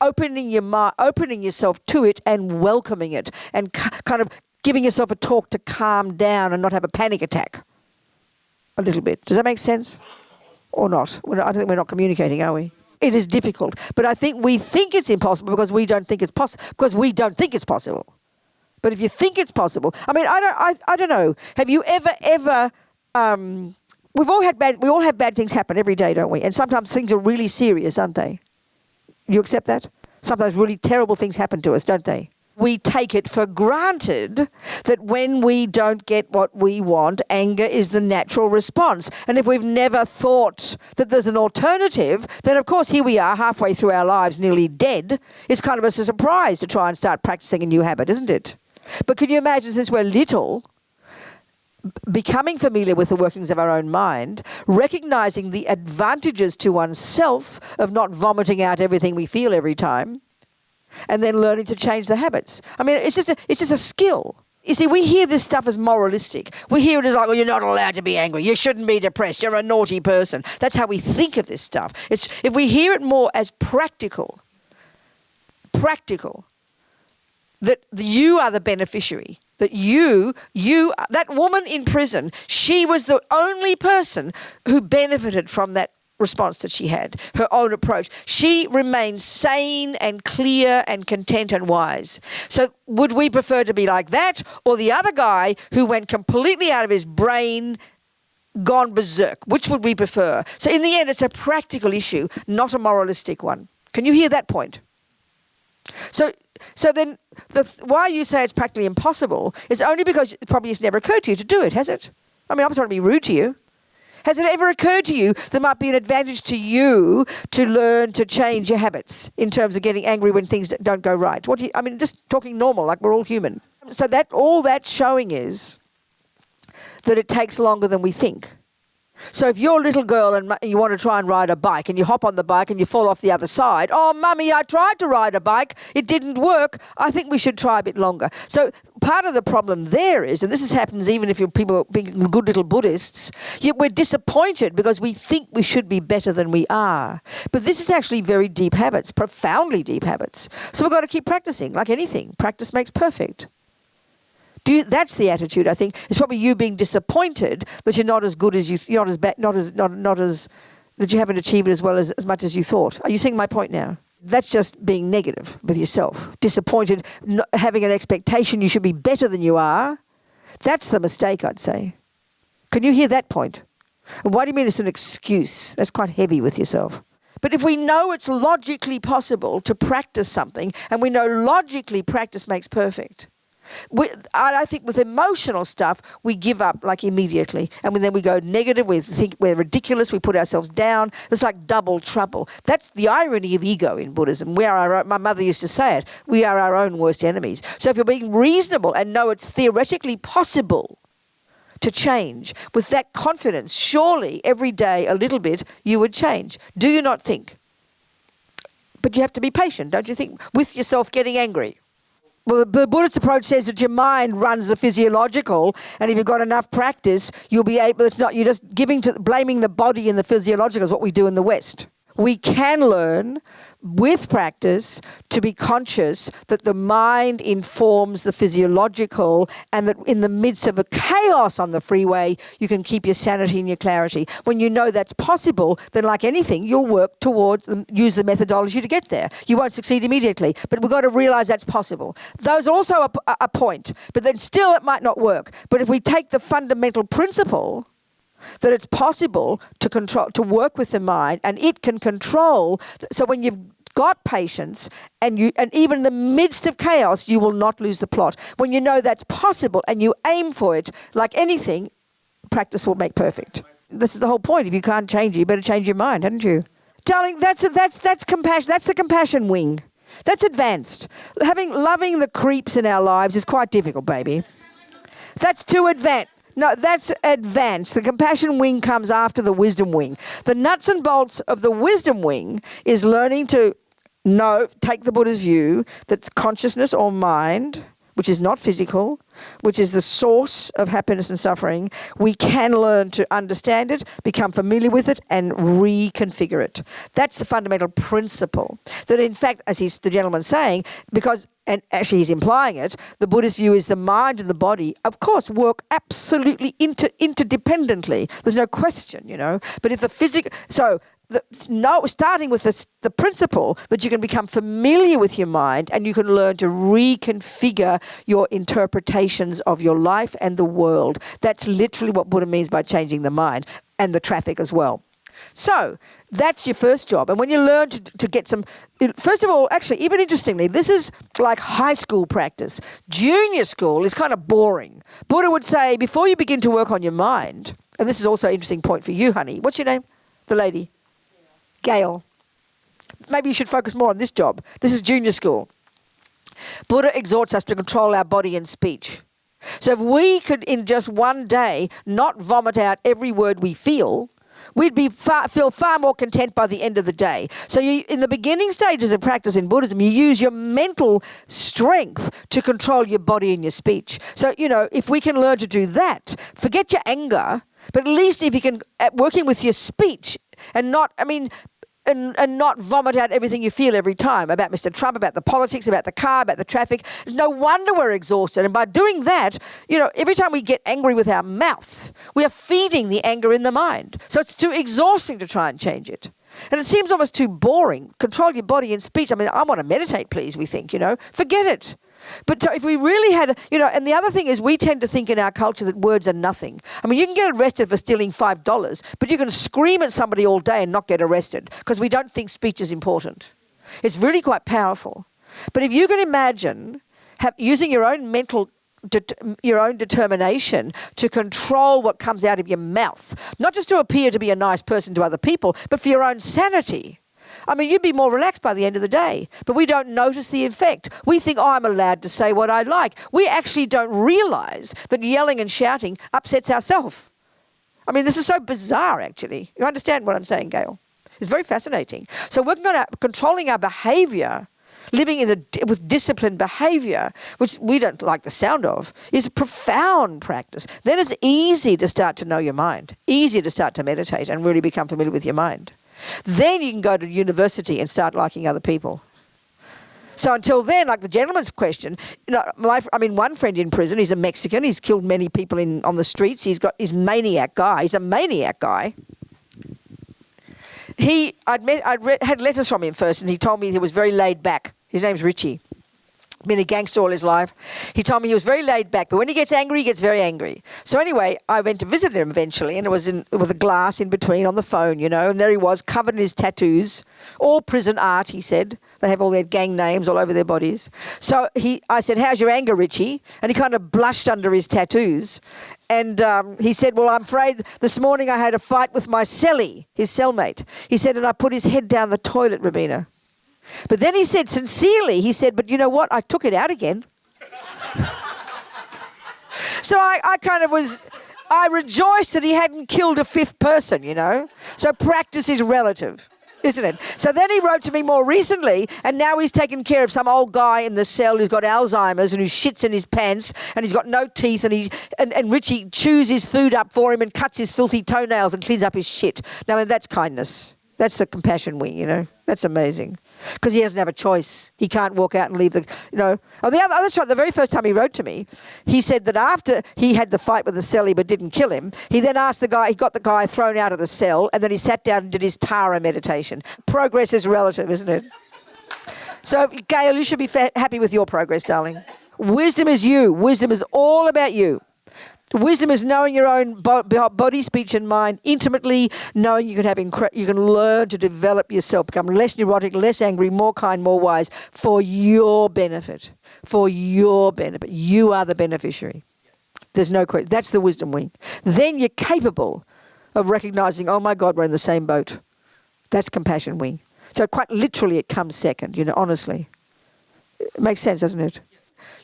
Opening your mind, opening yourself to it and welcoming it and kind of giving yourself a talk to calm down and not have a panic attack a little bit. Does that make sense? Or not? I don't think we're not communicating, are we? It is difficult. But I think we think it's impossible because we don't think it's possible. Because we don't think it's possible. But if you think it's possible, I don't know. Have you ever we all have bad things happen every day, don't we? And sometimes things are really serious, aren't they? You accept that? Sometimes really terrible things happen to us, don't they? We take it for granted that when we don't get what we want, anger is the natural response. And if we've never thought that there's an alternative, then of course here we are halfway through our lives nearly dead. It's kind of a surprise to try and start practicing a new habit, isn't it? But can you imagine, since we're little, becoming familiar with the workings of our own mind, recognizing the advantages to oneself of not vomiting out everything we feel every time, and then learning to change the habits. It's just a skill. You see, we hear this stuff as moralistic. We hear it as like, you're not allowed to be angry. You shouldn't be depressed. You're a naughty person. That's how we think of this stuff. If we hear it more as practical, that you are the beneficiary, that that woman in prison, she was the only person who benefited from that response that she had, her own approach. She remained sane and clear and content and wise. So would we prefer to be like that or the other guy who went completely out of his brain, gone berserk? Which would we prefer? So in the end, it's a practical issue, not a moralistic one. Can you hear that point? So then why you say it's practically impossible is only because it probably has never occurred to you to do it, has it? I'm not trying to be rude to you. Has it ever occurred to you there might be an advantage to you to learn to change your habits in terms of getting angry when things don't go right? Just talking normal, like we're all human. So all that's showing is that it takes longer than we think. So if you're a little girl and you want to try and ride a bike and you hop on the bike and you fall off the other side, oh, mummy, I tried to ride a bike. It didn't work. I think we should try a bit longer. So part of the problem there is, and this happens even if you're people being good little Buddhists, we're disappointed because we think we should be better than we are. But this is actually very deep habits, profoundly deep habits. So we've got to keep practicing, like anything. Practice makes perfect. That's the attitude, I think. It's probably you being disappointed that you're not as good as that you haven't achieved it as well as much as you thought. Are you seeing my point now? That's just being negative with yourself. Disappointed, having an expectation you should be better than you are. That's the mistake, I'd say. Can you hear that point? And why do you mean it's an excuse? That's quite heavy with yourself. But if we know it's logically possible to practice something, and we know logically practice makes perfect, I think with emotional stuff, we give up like immediately. And then we go negative, we think we're ridiculous, we put ourselves down. It's like double trouble. That's the irony of ego in Buddhism. My mother used to say it, we are our own worst enemies. So if you're being reasonable and know it's theoretically possible to change, with that confidence, surely every day a little bit you would change. Do you not think? But you have to be patient, don't you think, with yourself getting angry? Well, the Buddhist approach says that your mind runs the physiological, and if you've got enough practice, you'll be able. It's not you're just blaming the body and the physiological is what we do in the West. We can learn with practice to be conscious that the mind informs the physiological, and that in the midst of a chaos on the freeway, you can keep your sanity and your clarity. When you know that's possible, then like anything, you'll work towards, use the methodology to get there. You won't succeed immediately, but we've got to realize that's possible. Those also a point, but then still it might not work. But if we take the fundamental principle that it's possible to work with the mind, and it can control. So when you've got patience and even in the midst of chaos, you will not lose the plot. When you know that's possible and you aim for it, like anything, practice will make perfect. This is the whole point. If you can't change it, you better change your mind, haven't you? Darling, that's compassion. That's the compassion wing. That's advanced. Loving the creeps in our lives is quite difficult, baby. That's too advanced. No, that's advanced. The compassion wing comes after the wisdom wing. The nuts and bolts of the wisdom wing is learning to take the Buddha's view that consciousness or mind, which is not physical, which is the source of happiness and suffering, we can learn to understand it, become familiar with it, and reconfigure it. That's the fundamental principle. That in fact, as the gentleman's saying, and actually he's implying it, the Buddhist view is the mind and the body, of course, work absolutely interdependently. There's no question, But if the physical... starting with the principle that you can become familiar with your mind and you can learn to reconfigure your interpretations of your life and the world. That's literally what Buddha means by changing the mind, and the traffic as well. So that's your first job. And when you learn to get some... First of all, actually, even interestingly, this is like high school practice. Junior school is kind of boring. Buddha would say, before you begin to work on your mind, and this is also an interesting point for you, honey. What's your name? The lady? Gail. Maybe you should focus more on this job. This is junior school. Buddha exhorts us to control our body and speech. So if we could, in just one day, not vomit out every word we feel, we'd feel far more content by the end of the day. So in the beginning stages of practice in Buddhism, you use your mental strength to control your body and your speech. So, if we can learn to do that, forget your anger, but at least if you can, working with your speech and not vomit out everything you feel every time about Mr. Trump, about the politics, about the car, about the traffic. No wonder we're exhausted. And by doing that, every time we get angry with our mouth, we are feeding the anger in the mind. So it's too exhausting to try and change it. And it seems almost too boring. Control your body and speech. I want to meditate, please, we think, Forget it. But if we really had, and the other thing is we tend to think in our culture that words are nothing. You can get arrested for stealing $5, but you can scream at somebody all day and not get arrested because we don't think speech is important. It's really quite powerful. But if you can imagine using your own determination to control what comes out of your mouth, not just to appear to be a nice person to other people, but for your own sanity. You'd be more relaxed by the end of the day, but we don't notice the effect. We think, I'm allowed to say what I like. We actually don't realize that yelling and shouting upsets ourselves. I mean, this is so bizarre, actually. You understand what I'm saying, Gail? It's very fascinating. So working on controlling our behaviour, living with disciplined behaviour, which we don't like the sound of, is a profound practice. Then it's easy to start to know your mind, easy to start to meditate and really become familiar with your mind. Then you can go to university and start liking other people. So until then, like the gentleman's question, one friend in prison, he's a Mexican, he's killed many people on the streets, he's a maniac guy. I'd had letters from him first, and he told me he was very laid back. His name's Richie. Been a gangster all his life. He told me he was very laid back, but when he gets angry, he gets very angry. So anyway, I went to visit him eventually, and it was with a glass in between on the phone, and there he was, covered in his tattoos. All prison art, he said. They have all their gang names all over their bodies. So I said, how's your anger, Richie? And he kind of blushed under his tattoos. And he said, well, I'm afraid this morning I had a fight with my cellie, his cellmate. He said, and I put his head down the toilet, Rabina. But then he said, sincerely, but you know what? I took it out again. So I rejoiced that he hadn't killed a fifth person, So practice is relative, isn't it? So then he wrote to me more recently, and now he's taken care of some old guy in the cell who's got Alzheimer's and who shits in his pants and he's got no teeth, and Richie chews his food up for him and cuts his filthy toenails and cleans up his shit. Now, that's kindness. That's the compassion wing, That's amazing. Because he doesn't have a choice. He can't walk out and leave On the other side, the very first time he wrote to me, he said that after he had the fight with the cellie but didn't kill him, he then asked he got the guy thrown out of the cell, and then he sat down and did his Tara meditation. Progress is relative, isn't it? So, Gail, you should be happy with your progress, darling. Wisdom is you. Wisdom is all about you. Wisdom is knowing your own body, speech, and mind intimately, knowing you can learn to develop yourself, become less neurotic, less angry, more kind, more wise, for your benefit. For your benefit. You are the beneficiary. There's no question. That's the wisdom wing. Then you're capable of recognizing, oh my God, we're in the same boat. That's compassion wing. So quite literally, it comes second. Honestly, it makes sense, doesn't it?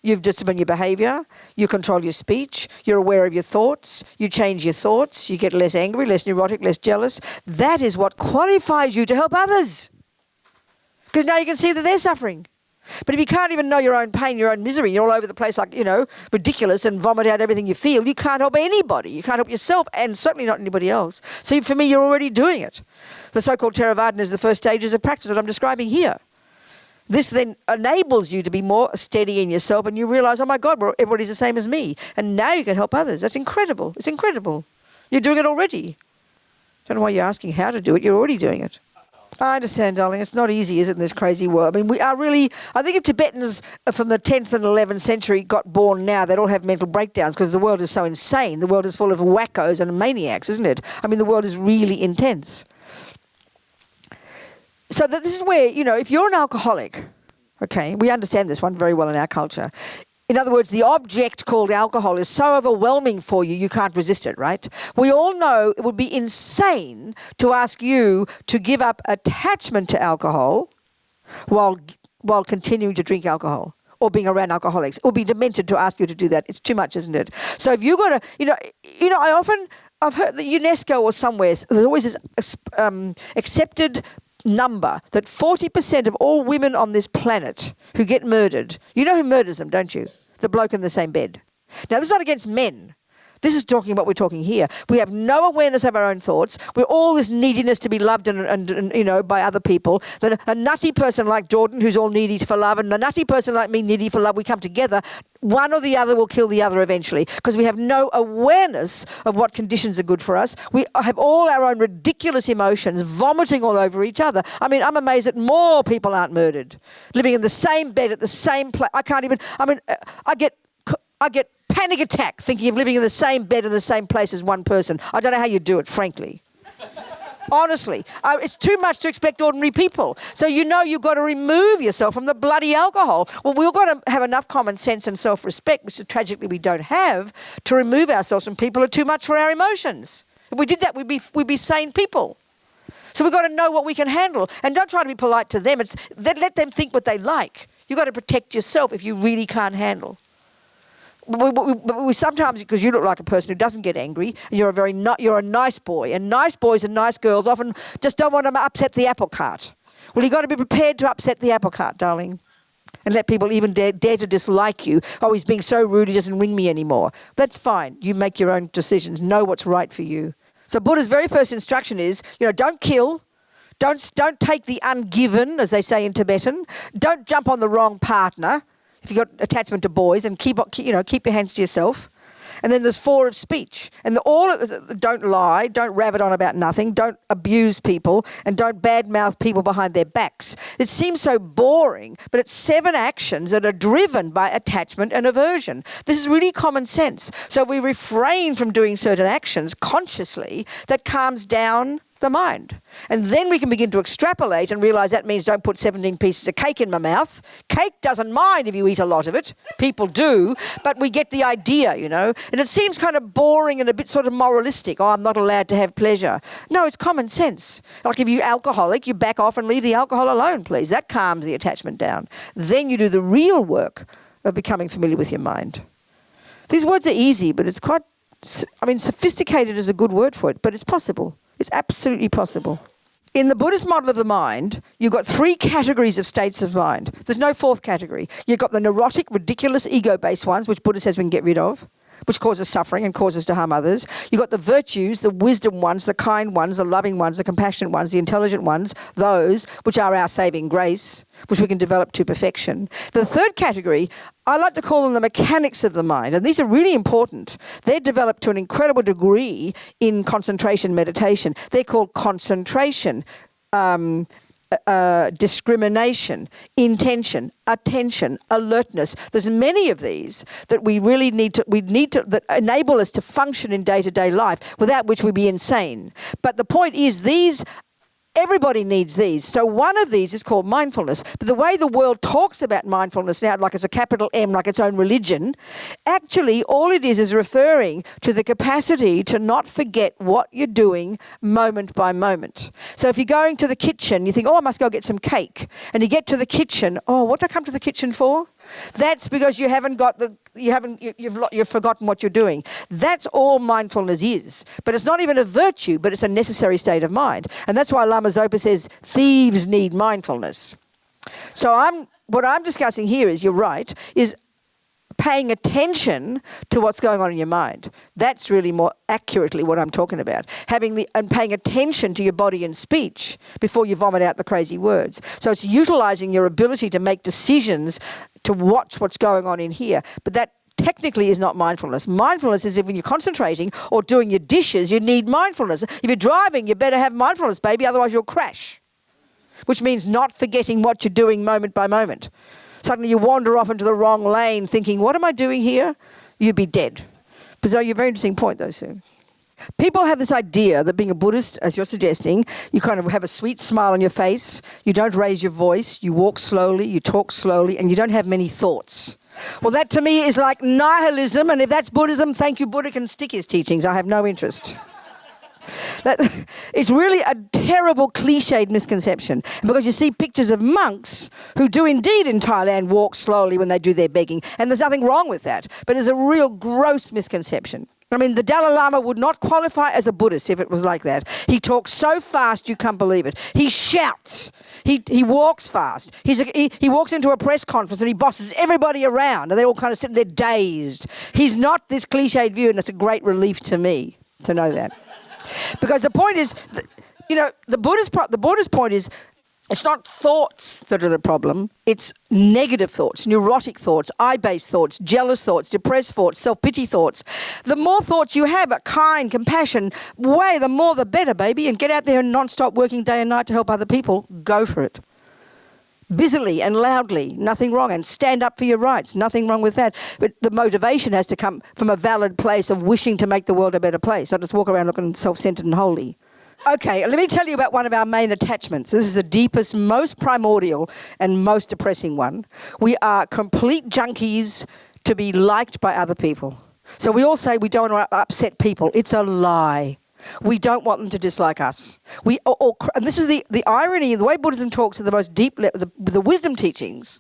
You've disciplined your behaviour, you control your speech, you're aware of your thoughts, you change your thoughts, you get less angry, less neurotic, less jealous. That is what qualifies you to help others. Because now you can see that they're suffering. But if you can't even know your own pain, your own misery, you're all over the place like, ridiculous and vomit out everything you feel, you can't help anybody. You can't help yourself and certainly not anybody else. So for me, you're already doing it. The so-called Theravada is the first stages of practice that I'm describing here. This then enables you to be more steady in yourself, and you realise, oh my God, everybody's the same as me. And now you can help others. That's incredible. It's incredible. You're doing it already. Don't know why you're asking how to do it. You're already doing it. I understand, darling. It's not easy, is it, in this crazy world? I mean, I think if Tibetans from the 10th and 11th century got born now, they'd all have mental breakdowns because the world is so insane. The world is full of wackos and maniacs, isn't it? I mean, the world is really intense. So this is where, if you're an alcoholic, okay, we understand this one very well in our culture. In other words, the object called alcohol is so overwhelming for you, you can't resist it, right? We all know it would be insane to ask you to give up attachment to alcohol while continuing to drink alcohol or being around alcoholics. It would be demented to ask you to do that. It's too much, isn't it? So if you've got to, I've heard that UNESCO or somewhere, there's always this accepted number that 40% of all women on this planet who get murdered, you know who murders them, don't you? The bloke in the same bed. Now, this is not against men. This is talking about what we're talking here. We have no awareness of our own thoughts. We're all this neediness to be loved and by other people. Then a nutty person like Jordan, who's all needy for love, and a nutty person like me, needy for love, we come together. One or the other will kill the other eventually because we have no awareness of what conditions are good for us. We have all our own ridiculous emotions vomiting all over each other. I mean, I'm amazed that more people aren't murdered, living in the same bed at the same place. I get panic attack thinking of living in the same bed in the same place as one person. I don't know how you do it, frankly. Honestly, it's too much to expect ordinary people. So you've got to remove yourself from the bloody alcohol. Well, we've got to have enough common sense and self-respect, which tragically we don't have, to remove ourselves from people who are too much for our emotions. If we did that, we'd be sane people. So we've got to know what we can handle. And don't try to be polite to them. Let them think what they like. You've got to protect yourself if you really can't handle. we sometimes, because you look like a person who doesn't get angry, and you're a nice boy, and nice boys and nice girls often just don't want to upset the apple cart. Well, you've got to be prepared to upset the apple cart, darling, and let people even dare to dislike you. Oh, he's being so rude, he doesn't ring me anymore. That's fine. You make your own decisions. Know what's right for you. So Buddha's very first instruction is, don't kill. Don't take the ungiven, as they say in Tibetan. Don't jump on the wrong partner if you've got attachment to boys, and keep your hands to yourself. And then there's 4 of speech. And don't lie, don't rabbit on about nothing, don't abuse people, and don't badmouth people behind their backs. It seems so boring, but it's 7 actions that are driven by attachment and aversion. This is really common sense. So we refrain from doing certain actions consciously that calms down the mind. And then we can begin to extrapolate and realize that means don't put 17 pieces of cake in my mouth. Cake doesn't mind if you eat a lot of it. People do, but we get the idea, And it seems kind of boring and a bit sort of moralistic. Oh, I'm not allowed to have pleasure. No, it's common sense. Like if you're alcoholic, you back off and leave the alcohol alone, please. That calms the attachment down. Then you do the real work of becoming familiar with your mind. These words are easy, but it's quite, sophisticated is a good word for it, but it's possible. It's absolutely possible. In the Buddhist model of the mind, you've got 3 categories of states of mind. There's no 4th category. You've got the neurotic, ridiculous, ego-based ones, which Buddha says we can get rid of, which causes suffering and causes to harm others. You've got the virtues, the wisdom ones, the kind ones, the loving ones, the compassionate ones, the intelligent ones, those which are our saving grace, which we can develop to perfection. The 3rd category, I like to call them the mechanics of the mind, and these are really important. They're developed to an incredible degree in concentration meditation. They're called concentration, discrimination, intention, attention, alertness. There's many of these that we really need to that enable us to function in day-to-day life, without which we'd be insane. But the point is, everybody needs these. So one of these is called mindfulness. But the way the world talks about mindfulness now, like it's a capital M, like its own religion, actually all it is referring to the capacity to not forget what you're doing moment by moment. So if you're going to the kitchen, you think, I must go get some cake. And you get to the kitchen, what did I come to the kitchen for? That's because you've forgotten what you're doing. That's all mindfulness is. But it's not even a virtue, but it's a necessary state of mind. And that's why Lama Zopa says thieves need mindfulness. So what I'm discussing here is, you're right, is paying attention to what's going on in your mind. That's really more accurately what I'm talking about. And paying attention to your body and speech before you vomit out the crazy words. So it's utilizing your ability to make decisions, to watch what's going on in here. But that technically is not mindfulness. Mindfulness is if when you're concentrating or doing your dishes, you need mindfulness. If you're driving, you better have mindfulness, baby, otherwise you'll crash. Which means not forgetting what you're doing moment by moment. Suddenly you wander off into the wrong lane thinking, what am I doing here? You'd be dead. But so you're a very interesting point, though, Sue. People have this idea that being a Buddhist, as you're suggesting, you kind of have a sweet smile on your face, you don't raise your voice, you walk slowly, you talk slowly, and you don't have many thoughts. Well, that to me is like nihilism, and if that's Buddhism, thank you, Buddha can stick his teachings. I have no interest. It's really a terrible cliched misconception, because you see pictures of monks who do indeed in Thailand walk slowly when they do their begging, and there's nothing wrong with that, but it's a real gross misconception. The Dalai Lama would not qualify as a Buddhist if it was like that. He talks so fast you can't believe it. He shouts. He walks fast. He walks into a press conference and he bosses everybody around, and they all kind of sit there dazed. He's not this cliched view, and it's a great relief to me to know that. Because the point is, the Buddhist point is, it's not thoughts that are the problem. It's negative thoughts, neurotic thoughts, I-based thoughts, jealous thoughts, depressed thoughts, self-pity thoughts. The more thoughts you have, kind, compassion, the more the better, baby. And get out there and non-stop working day and night to help other people. Go for it. Busily and loudly, nothing wrong. And stand up for your rights, nothing wrong with that. But the motivation has to come from a valid place of wishing to make the world a better place, not just walk around looking self-centered and holy. Okay, let me tell you about one of our main attachments. This is the deepest, most primordial, and most depressing one. We are complete junkies to be liked by other people. So we all say we don't want to upset people. It's a lie. We don't want them to dislike us. And this is the irony, the way Buddhism talks at the most deep level, the wisdom teachings.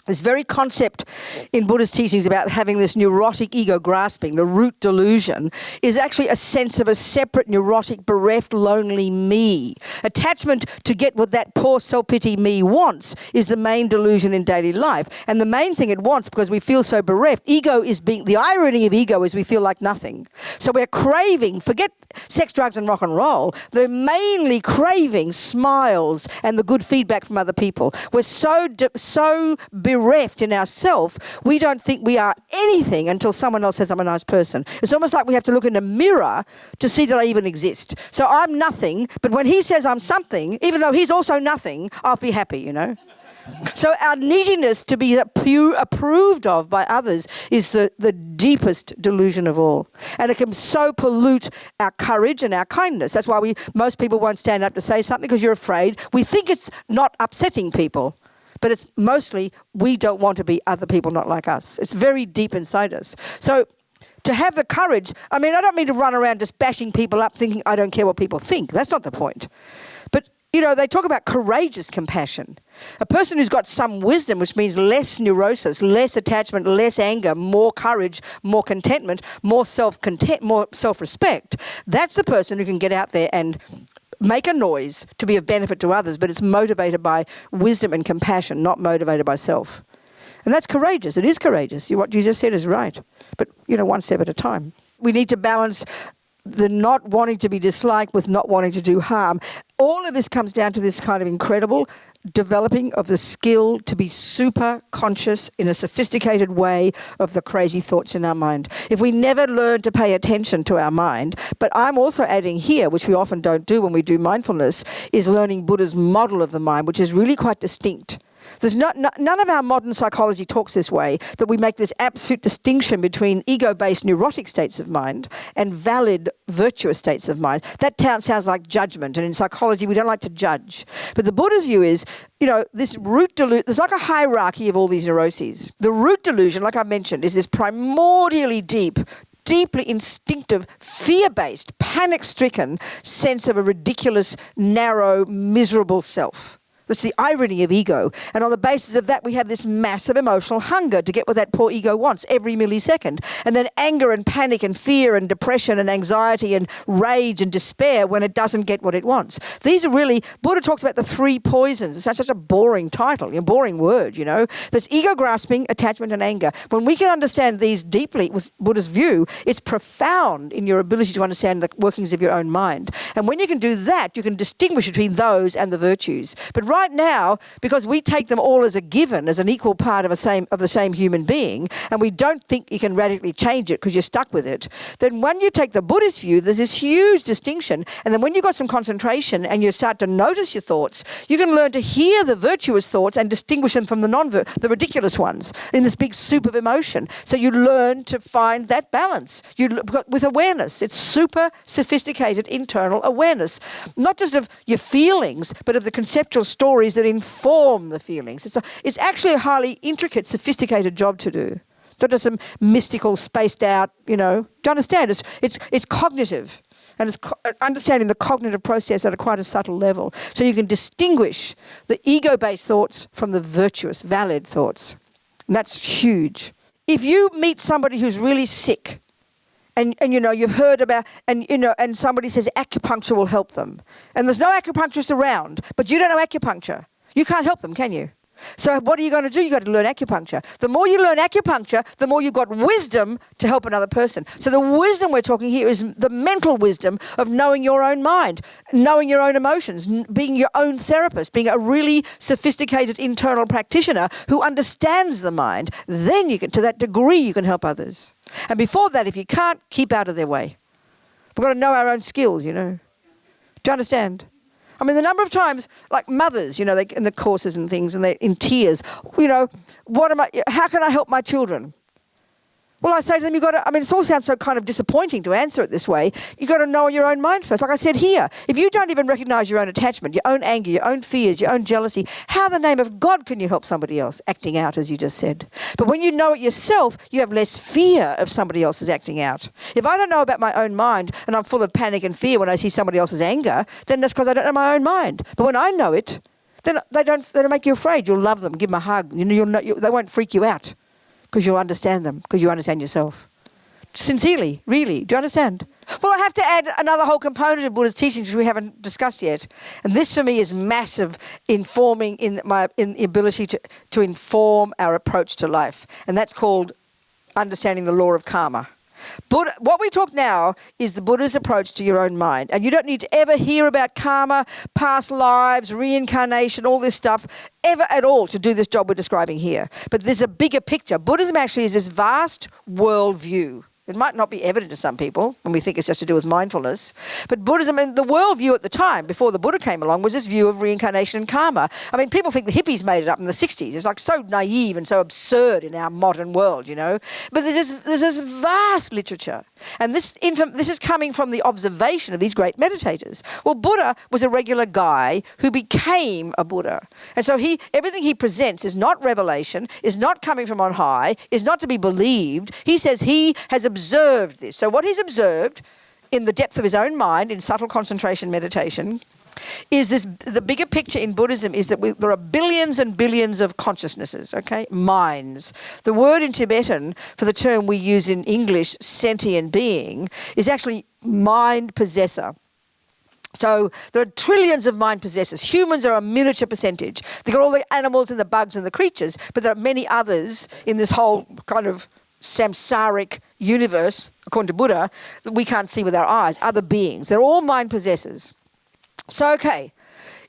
This very concept in Buddha's teachings about having this neurotic ego grasping, the root delusion, is actually a sense of a separate, neurotic, bereft, lonely me. Attachment to get what that poor self-pity me wants is the main delusion in daily life. And the main thing it wants, because we feel so bereft, the irony of ego is we feel like nothing. So we're craving, forget sex, drugs and rock and roll, they're mainly craving smiles and the good feedback from other people. We're so bereft in ourselves, we don't think we are anything until someone else says I'm a nice person. It's almost like we have to look in a mirror to see that I even exist. So I'm nothing, but when he says I'm something, even though he's also nothing, I'll be happy, you know. So our neediness to be approved of by others is the deepest delusion of all. And it can so pollute our courage and our kindness. That's why most people won't stand up to say something, because you're afraid. We think it's not upsetting people, but it's mostly we don't want to be other people not like us. It's very deep inside us. So to have the courage, I don't mean to run around just bashing people up thinking I don't care what people think. That's not the point. But, they talk about courageous compassion. A person who's got some wisdom, which means less neurosis, less attachment, less anger, more courage, more contentment, more self-respect, that's the person who can get out there and make a noise to be of benefit to others, but it's motivated by wisdom and compassion, not motivated by self. And that's courageous. It is courageous. What you just said is right. But, one step at a time. We need to balance the not wanting to be disliked with not wanting to do harm. All of this comes down to this kind of incredible developing of the skill to be super conscious in a sophisticated way of the crazy thoughts in our mind. If we never learn to pay attention to our mind, but I'm also adding here, which we often don't do when we do mindfulness, is learning Buddha's model of the mind, which is really quite distinct. There's none of our modern psychology talks this way, that we make this absolute distinction between ego-based neurotic states of mind and valid virtuous states of mind. That sounds like judgment, and in psychology we don't like to judge. But the Buddha's view is, this root delusion, there's like a hierarchy of all these neuroses. The root delusion, like I mentioned, is this primordially deeply instinctive, fear-based, panic-stricken sense of a ridiculous, narrow, miserable self. That's the irony of ego. And on the basis of that, we have this massive emotional hunger to get what that poor ego wants every millisecond. And then anger and panic and fear and depression and anxiety and rage and despair when it doesn't get what it wants. These are really, Buddha talks about the three poisons. It's such a boring title, a boring word, There's ego grasping, attachment and anger. When we can understand these deeply with Buddha's view, it's profound in your ability to understand the workings of your own mind. And when you can do that, you can distinguish between those and the virtues. But right now, because we take them all as a given, as an equal part of the same human being, and we don't think you can radically change it because you're stuck with it, then when you take the Buddhist view, there's this huge distinction. And then when you've got some concentration and you start to notice your thoughts, you can learn to hear the virtuous thoughts and distinguish them from the ridiculous ones in this big soup of emotion. So you learn to find that balance with awareness. It's super sophisticated internal awareness, not just of your feelings, but of the conceptual stories that inform the feelings. It's actually a highly intricate, sophisticated job to do. Not just some mystical, spaced out, Do you understand? It's cognitive. And it's understanding the cognitive process at quite a subtle level. So you can distinguish the ego-based thoughts from the virtuous, valid thoughts. And that's huge. If you meet somebody who's really sick, and you've heard about, and somebody says acupuncture will help them, and there's no acupuncturist around, but you don't know acupuncture, you can't help them, can you? So what are you going to do? You've got to learn acupuncture. The more you learn acupuncture, the more you've got wisdom to help another person. So the wisdom we're talking here is the mental wisdom of knowing your own mind, knowing your own emotions, being your own therapist, being a really sophisticated internal practitioner who understands the mind. Then to that degree, you can help others. And before that, if you can't, keep out of their way. We've got to know our own skills, Do you understand? The number of times, like mothers, they in the courses and things, and they're in tears. How can I help my children? Well, I say to them, it all sounds so kind of disappointing to answer it this way. You've got to know your own mind first. Like I said here, if you don't even recognize your own attachment, your own anger, your own fears, your own jealousy, how in the name of God can you help somebody else acting out, as you just said? But when you know it yourself, you have less fear of somebody else's acting out. If I don't know about my own mind and I'm full of panic and fear when I see somebody else's anger, then that's because I don't know my own mind. But when I know it, then they don't make you afraid. You'll love them, give them a hug. They won't freak you out because you'll understand them, because you understand yourself. Sincerely, really. Do you understand? Well, I have to add another whole component of Buddha's teachings which we haven't discussed yet. And this for me is massive in the ability to inform our approach to life. And that's called understanding the law of karma. Buddha, what we talk now is the Buddha's approach to your own mind. And you don't need to ever hear about karma, past lives, reincarnation, all this stuff, ever at all to do this job we're describing here. But there's a bigger picture. Buddhism actually is this vast worldview. It might not be evident to some people when we think it's just to do with mindfulness. But Buddhism, and the worldview at the time, before the Buddha came along, was this view of reincarnation and karma. I mean, people think the hippies made it up in the 60s. It's like so naive and so absurd in our modern world, you know. But there's this vast literature. And this is coming from the observation of these great meditators. Well, Buddha was a regular guy who became a Buddha. And so everything he presents is not revelation, is not coming from on high, is not to be believed. He says he has observed this. So what he's observed in the depth of his own mind, in subtle concentration meditation, is the bigger picture in Buddhism is that there are billions and billions of consciousnesses, okay? Minds. The word in Tibetan for the term we use in English, sentient being, is actually mind possessor. So there are trillions of mind possessors. Humans are a miniature percentage. They've got all the animals and the bugs and the creatures, but there are many others in this whole kind of samsaric universe, according to Buddha, that we can't see with our eyes, other beings. They're all mind possessors. So, okay,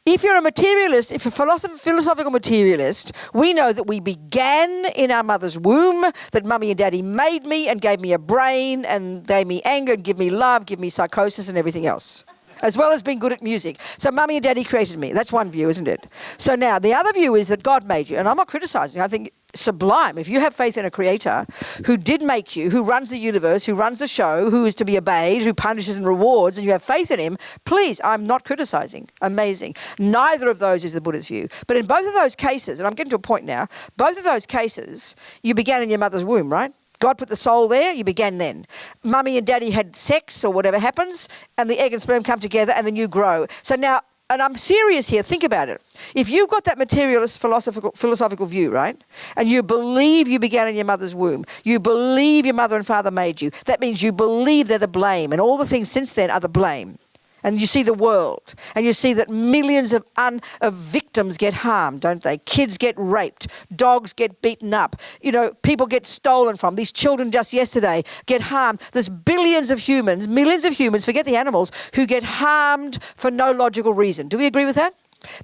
if you're a materialist, if you're a philosophical materialist, we know that we began in our mother's womb, that mummy and daddy made me and gave me a brain and gave me anger and give me love, give me psychosis and everything else, as well as being good at music. So mummy and daddy created me. That's one view, isn't it? So now the other view is that God made you. And I'm not criticizing. I think sublime. If you have faith in a creator who did make you, who runs the universe, who runs the show, who is to be obeyed, who punishes and rewards, and you have faith in him, please, I'm not criticizing. Amazing. Neither of those is the Buddha's view. But in both of those cases, and I'm getting to a point now, both of those cases, you began in your mother's womb, right? God put the soul there, you began then. Mummy and daddy had sex or whatever happens, and the egg and sperm come together, and then you grow. So now, and I'm serious here, think about it. If you've got that materialist philosophical view, right, and you believe you began in your mother's womb, you believe your mother and father made you, that means you believe they're the blame, and all the things since then are the blame. And you see the world, and you see that millions of victims get harmed, don't they? Kids get raped, dogs get beaten up, people get stolen from. These children just yesterday get harmed. There's billions of humans, millions of humans, forget the animals, who get harmed for no logical reason. Do we agree with that?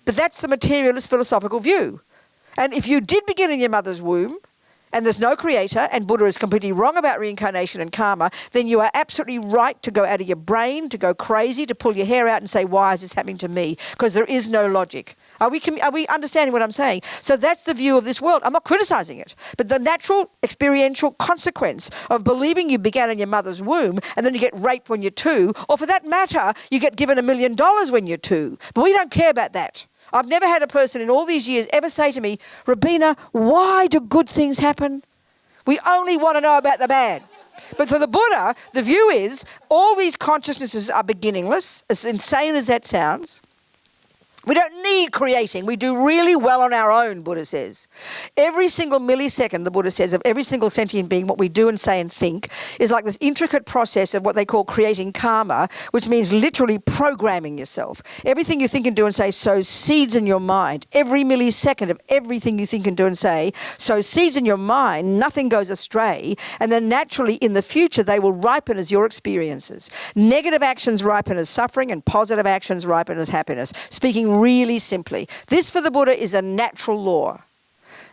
But that's the materialist philosophical view. And if you did begin in your mother's womb, and there's no creator, and Buddha is completely wrong about reincarnation and karma, then you are absolutely right to go out of your brain, to go crazy, to pull your hair out and say, why is this happening to me? Because there is no logic. Are we understanding what I'm saying? So that's the view of this world. I'm not criticizing it. But the natural experiential consequence of believing you began in your mother's womb and then you get raped when you're 2, or for that matter, you get given $1 million when you're 2. But we don't care about that. I've never had a person in all these years ever say to me, Robina, why do good things happen? We only want to know about the bad. But for the Buddha, the view is all these consciousnesses are beginningless, as insane as that sounds. We don't need creating. We do really well on our own, Buddha says. Every single millisecond, the Buddha says, of every single sentient being, what we do and say and think is like this intricate process of what they call creating karma, which means literally programming yourself. Everything you think and do and say sows seeds in your mind. Every millisecond of everything you think and do and say sows seeds in your mind. Nothing goes astray. And then naturally in the future, they will ripen as your experiences. Negative actions ripen as suffering and positive actions ripen as happiness. Speaking really simply, this for the Buddha is a natural law.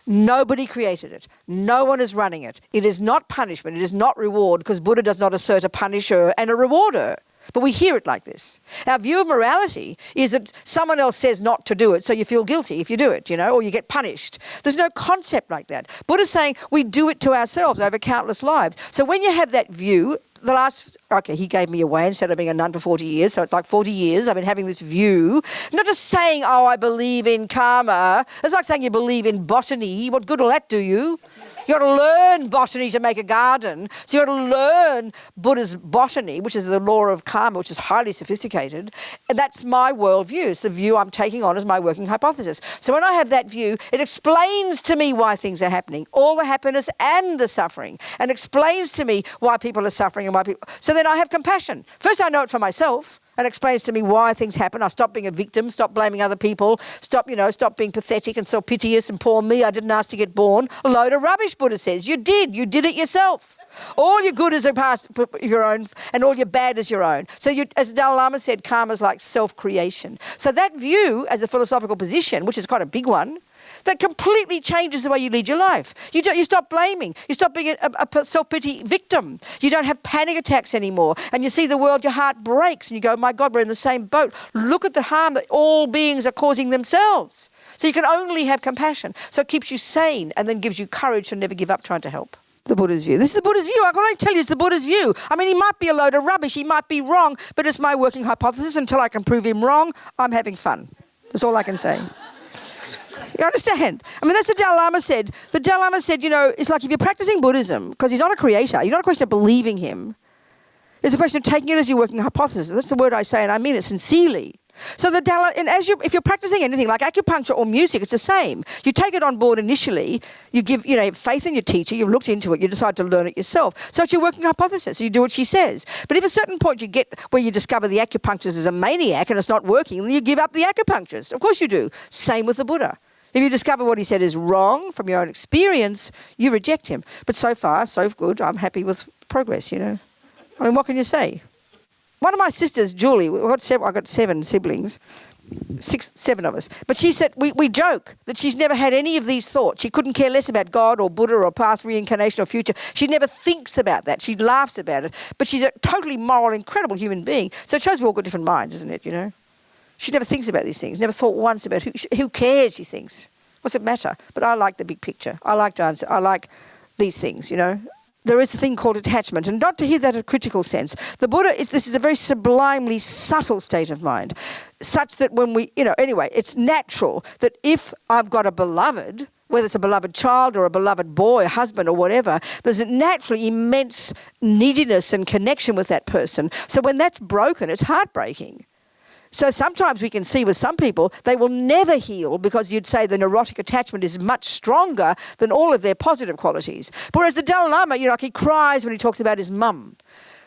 Nobody created it. No one is running it. It is not punishment. It is not reward, because Buddha does not assert a punisher and a rewarder. But we hear it like this. Our view of morality is that someone else says not to do it, so you feel guilty if you do it, or you get punished. There's no concept like that. Buddha's saying we do it to ourselves over countless lives. So when you have that view, he gave me away instead of being a nun for 40 years, so it's like 40 years I've been having this view. Not just saying, I believe in karma. It's like saying you believe in botany. What good will that do you? You've got to learn botany to make a garden. So you've got to learn Buddha's botany, which is the law of karma, which is highly sophisticated. And that's my worldview. It's the view I'm taking on as my working hypothesis. So when I have that view, it explains to me why things are happening, all the happiness and the suffering, and explains to me why people are suffering and why people... So then I have compassion. First, I know it for myself. And explains to me why things happen. I stop being a victim, stop blaming other people, stop being pathetic and self-piteous and poor me, I didn't ask to get born. A load of rubbish, Buddha says. You did it yourself. All your good is a part of your own and all your bad is your own. So as the Dalai Lama said, karma is like self-creation. So that view as a philosophical position, which is quite a big one, that completely changes the way you lead your life. You stop blaming. You stop being a self-pity victim. You don't have panic attacks anymore. And you see the world, your heart breaks. And you go, my God, we're in the same boat. Look at the harm that all beings are causing themselves. So you can only have compassion. So it keeps you sane and then gives you courage to never give up trying to help. The Buddha's view. This is the Buddha's view. I can only tell you it's the Buddha's view. I mean, he might be a load of rubbish. He might be wrong. But it's my working hypothesis. Until I can prove him wrong, I'm having fun. That's all I can say. You understand? I mean, that's what the Dalai Lama said. The Dalai Lama said, it's like if you're practicing Buddhism, because he's not a creator, you're not a question of believing him. It's a question of taking it as your working hypothesis. That's the word I say, and I mean it sincerely. So the Dalai, and if you're practicing anything like acupuncture or music, it's the same. You take it on board initially. You give, faith in your teacher. You've looked into it. You decide to learn it yourself. So it's your working hypothesis. So you do what she says. But if at a certain point you get where you discover the acupuncturist is a maniac and it's not working, then you give up the acupuncturist. Of course you do. Same with the Buddha. If you discover what he said is wrong from your own experience, you reject him. But so far, so good. I'm happy with progress, I mean, what can you say? One of my sisters, Julie, I've got 7 siblings, 7 of us. But she said, we joke that she's never had any of these thoughts. She couldn't care less about God or Buddha or past reincarnation or future. She never thinks about that. She laughs about it. But she's a totally moral, incredible human being. So it shows we all got different minds, isn't it, She never thinks about these things, never thought once about who cares, she thinks. What's it matter? But I like the big picture. I like to answer. I like these things, There is a thing called attachment, and not to hear that in a critical sense. The Buddha this is a very sublimely subtle state of mind, such that when we, anyway, it's natural that if I've got a beloved, whether it's a beloved child or a beloved boy, husband or whatever, there's a naturally immense neediness and connection with that person. So when that's broken, it's heartbreaking. So sometimes we can see with some people, they will never heal because you'd say the neurotic attachment is much stronger than all of their positive qualities. Whereas the Dalai Lama, he cries when he talks about his mum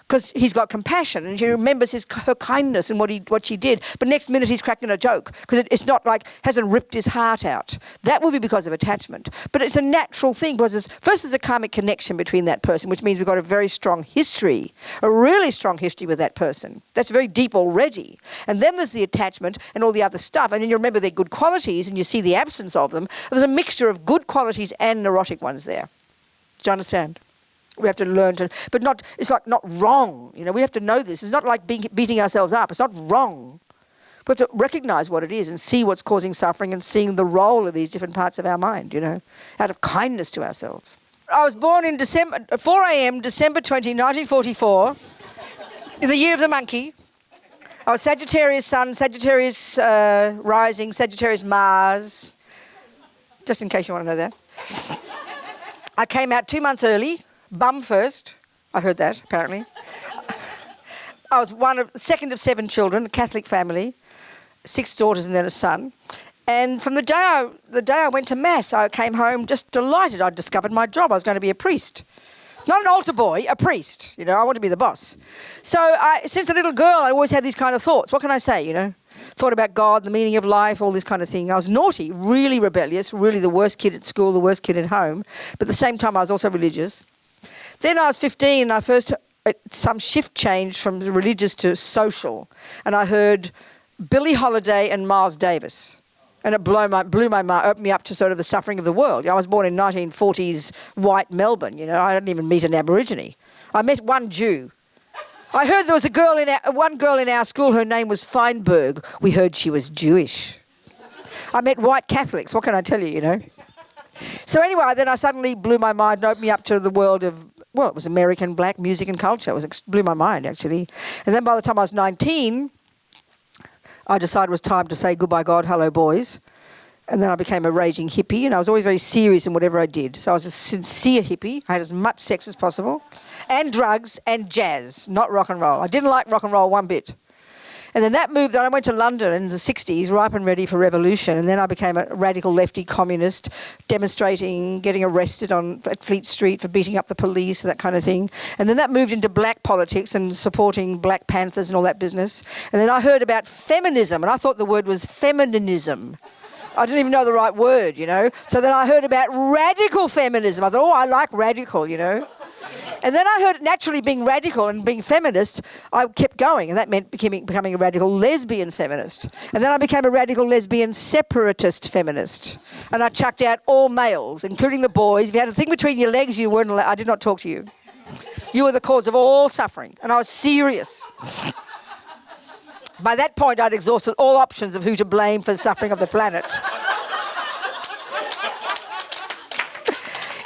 because he's got compassion and he remembers her kindness and what she did. But next minute he's cracking a joke because it's not like hasn't ripped his heart out. That would be because of attachment. But it's a natural thing because first there's a karmic connection between that person, which means we've got a very strong history, a really strong history with that person. That's very deep already. And then there's the attachment and all the other stuff. And then you remember their good qualities and you see the absence of them. There's a mixture of good qualities and neurotic ones there. Do you understand? We have to learn to, but not, it's like not wrong. We have to know this. It's not like beating ourselves up. It's not wrong. We have to recognize what it is and see what's causing suffering and seeing the role of these different parts of our mind, out of kindness to ourselves. I was born in 4 a.m., December 20, 1944, in the year of the monkey. I was Sagittarius Sun, Sagittarius Rising, Sagittarius Mars, just in case you want to know that. I came out 2 months early. Bum first. I heard that, apparently. I was second of 7 children, a Catholic family, 6 daughters and then a son. And from the day I went to Mass, I came home just delighted. I'd discovered my job. I was going to be a priest. Not an altar boy, a priest. I want to be the boss. So since a little girl, I always had these kind of thoughts. What can I say, Thought about God, the meaning of life, all this kind of thing. I was naughty, really rebellious, really the worst kid at school, the worst kid at home. But at the same time, I was also religious. Then I was 15 and some shift changed from religious to social. And I heard Billie Holiday and Miles Davis. And it blew my mind, opened me up to sort of the suffering of the world. I was born in 1940s white Melbourne, I didn't even meet an Aborigine. I met one Jew. I heard there was one girl in our school, her name was Feinberg. We heard she was Jewish. I met white Catholics, what can I tell you, So anyway, then I suddenly blew my mind and opened me up to the world of, it was American black music and culture. It blew my mind, actually. And then by the time I was 19, I decided it was time to say goodbye, God, hello, boys. And then I became a raging hippie, and I was always very serious in whatever I did. So I was a sincere hippie. I had as much sex as possible, and drugs and jazz, not rock and roll. I didn't like rock and roll one bit. And then that moved on. I went to London in the 60s, ripe and ready for revolution. And then I became a radical lefty communist, demonstrating, getting arrested at Fleet Street for beating up the police and that kind of thing. And then that moved into black politics and supporting Black Panthers and all that business. And then I heard about feminism, and I thought the word was femininism. I didn't even know the right word, you know. So then I heard about radical feminism. I thought, oh, I like radical, you know. And then I heard naturally being radical and being feminist, I kept going, and that meant becoming a radical lesbian feminist. And then I became a radical lesbian separatist feminist. And I chucked out all males, including the boys. If you had a thing between your legs, you weren't allowed. I did not talk to you. You were the cause of all suffering. And I was serious. By that point, I'd exhausted all options of who to blame for the suffering of the planet.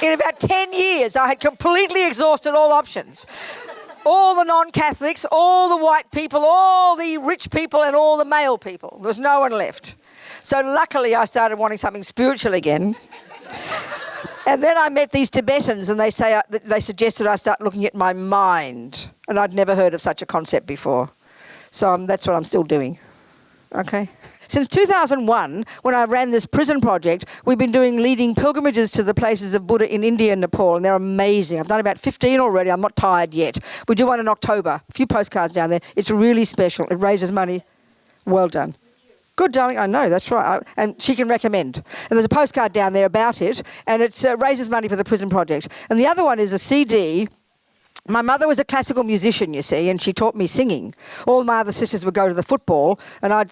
In about 10 years, I had completely exhausted all options. All the non-Catholics, all the white people, all the rich people, and all the male people. There was no one left. So luckily, I started wanting something spiritual again. And then I met these Tibetans, and they suggested I start looking at my mind. And I'd never heard of such a concept before. So that's what I'm still doing. Okay? Since 2001, when I ran this prison project, we've been leading pilgrimages to the places of Buddha in India and Nepal, and they're amazing. I've done about 15 already. I'm not tired yet. We do one in October. A few postcards down there. It's really special. It raises money. Well done. Good, darling. I know, that's right. And she can recommend. And there's a postcard down there about it, and it raises money for the prison project. And the other one is a CD. My mother was a classical musician, you see, and she taught me singing. All my other sisters would go to the football, and I'd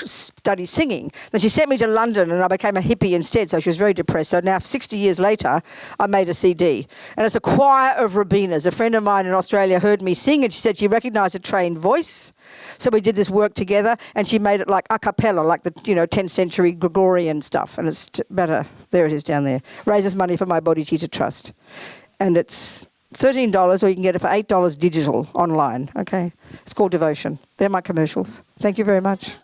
study singing. Then she sent me to London, and I became a hippie instead, so she was very depressed. So now, 60 years later, I made a CD. And it's a choir of Rabinas. A friend of mine in Australia heard me sing, and she said she recognised a trained voice. So we did this work together, and she made it like a cappella, like the 10th century Gregorian stuff. And it's better. There it is down there. Raises money for my Bodhicitta to Trust. And it's $13, or you can get it for $8 digital online, okay? It's called Devotion. They're my commercials. Thank you very much.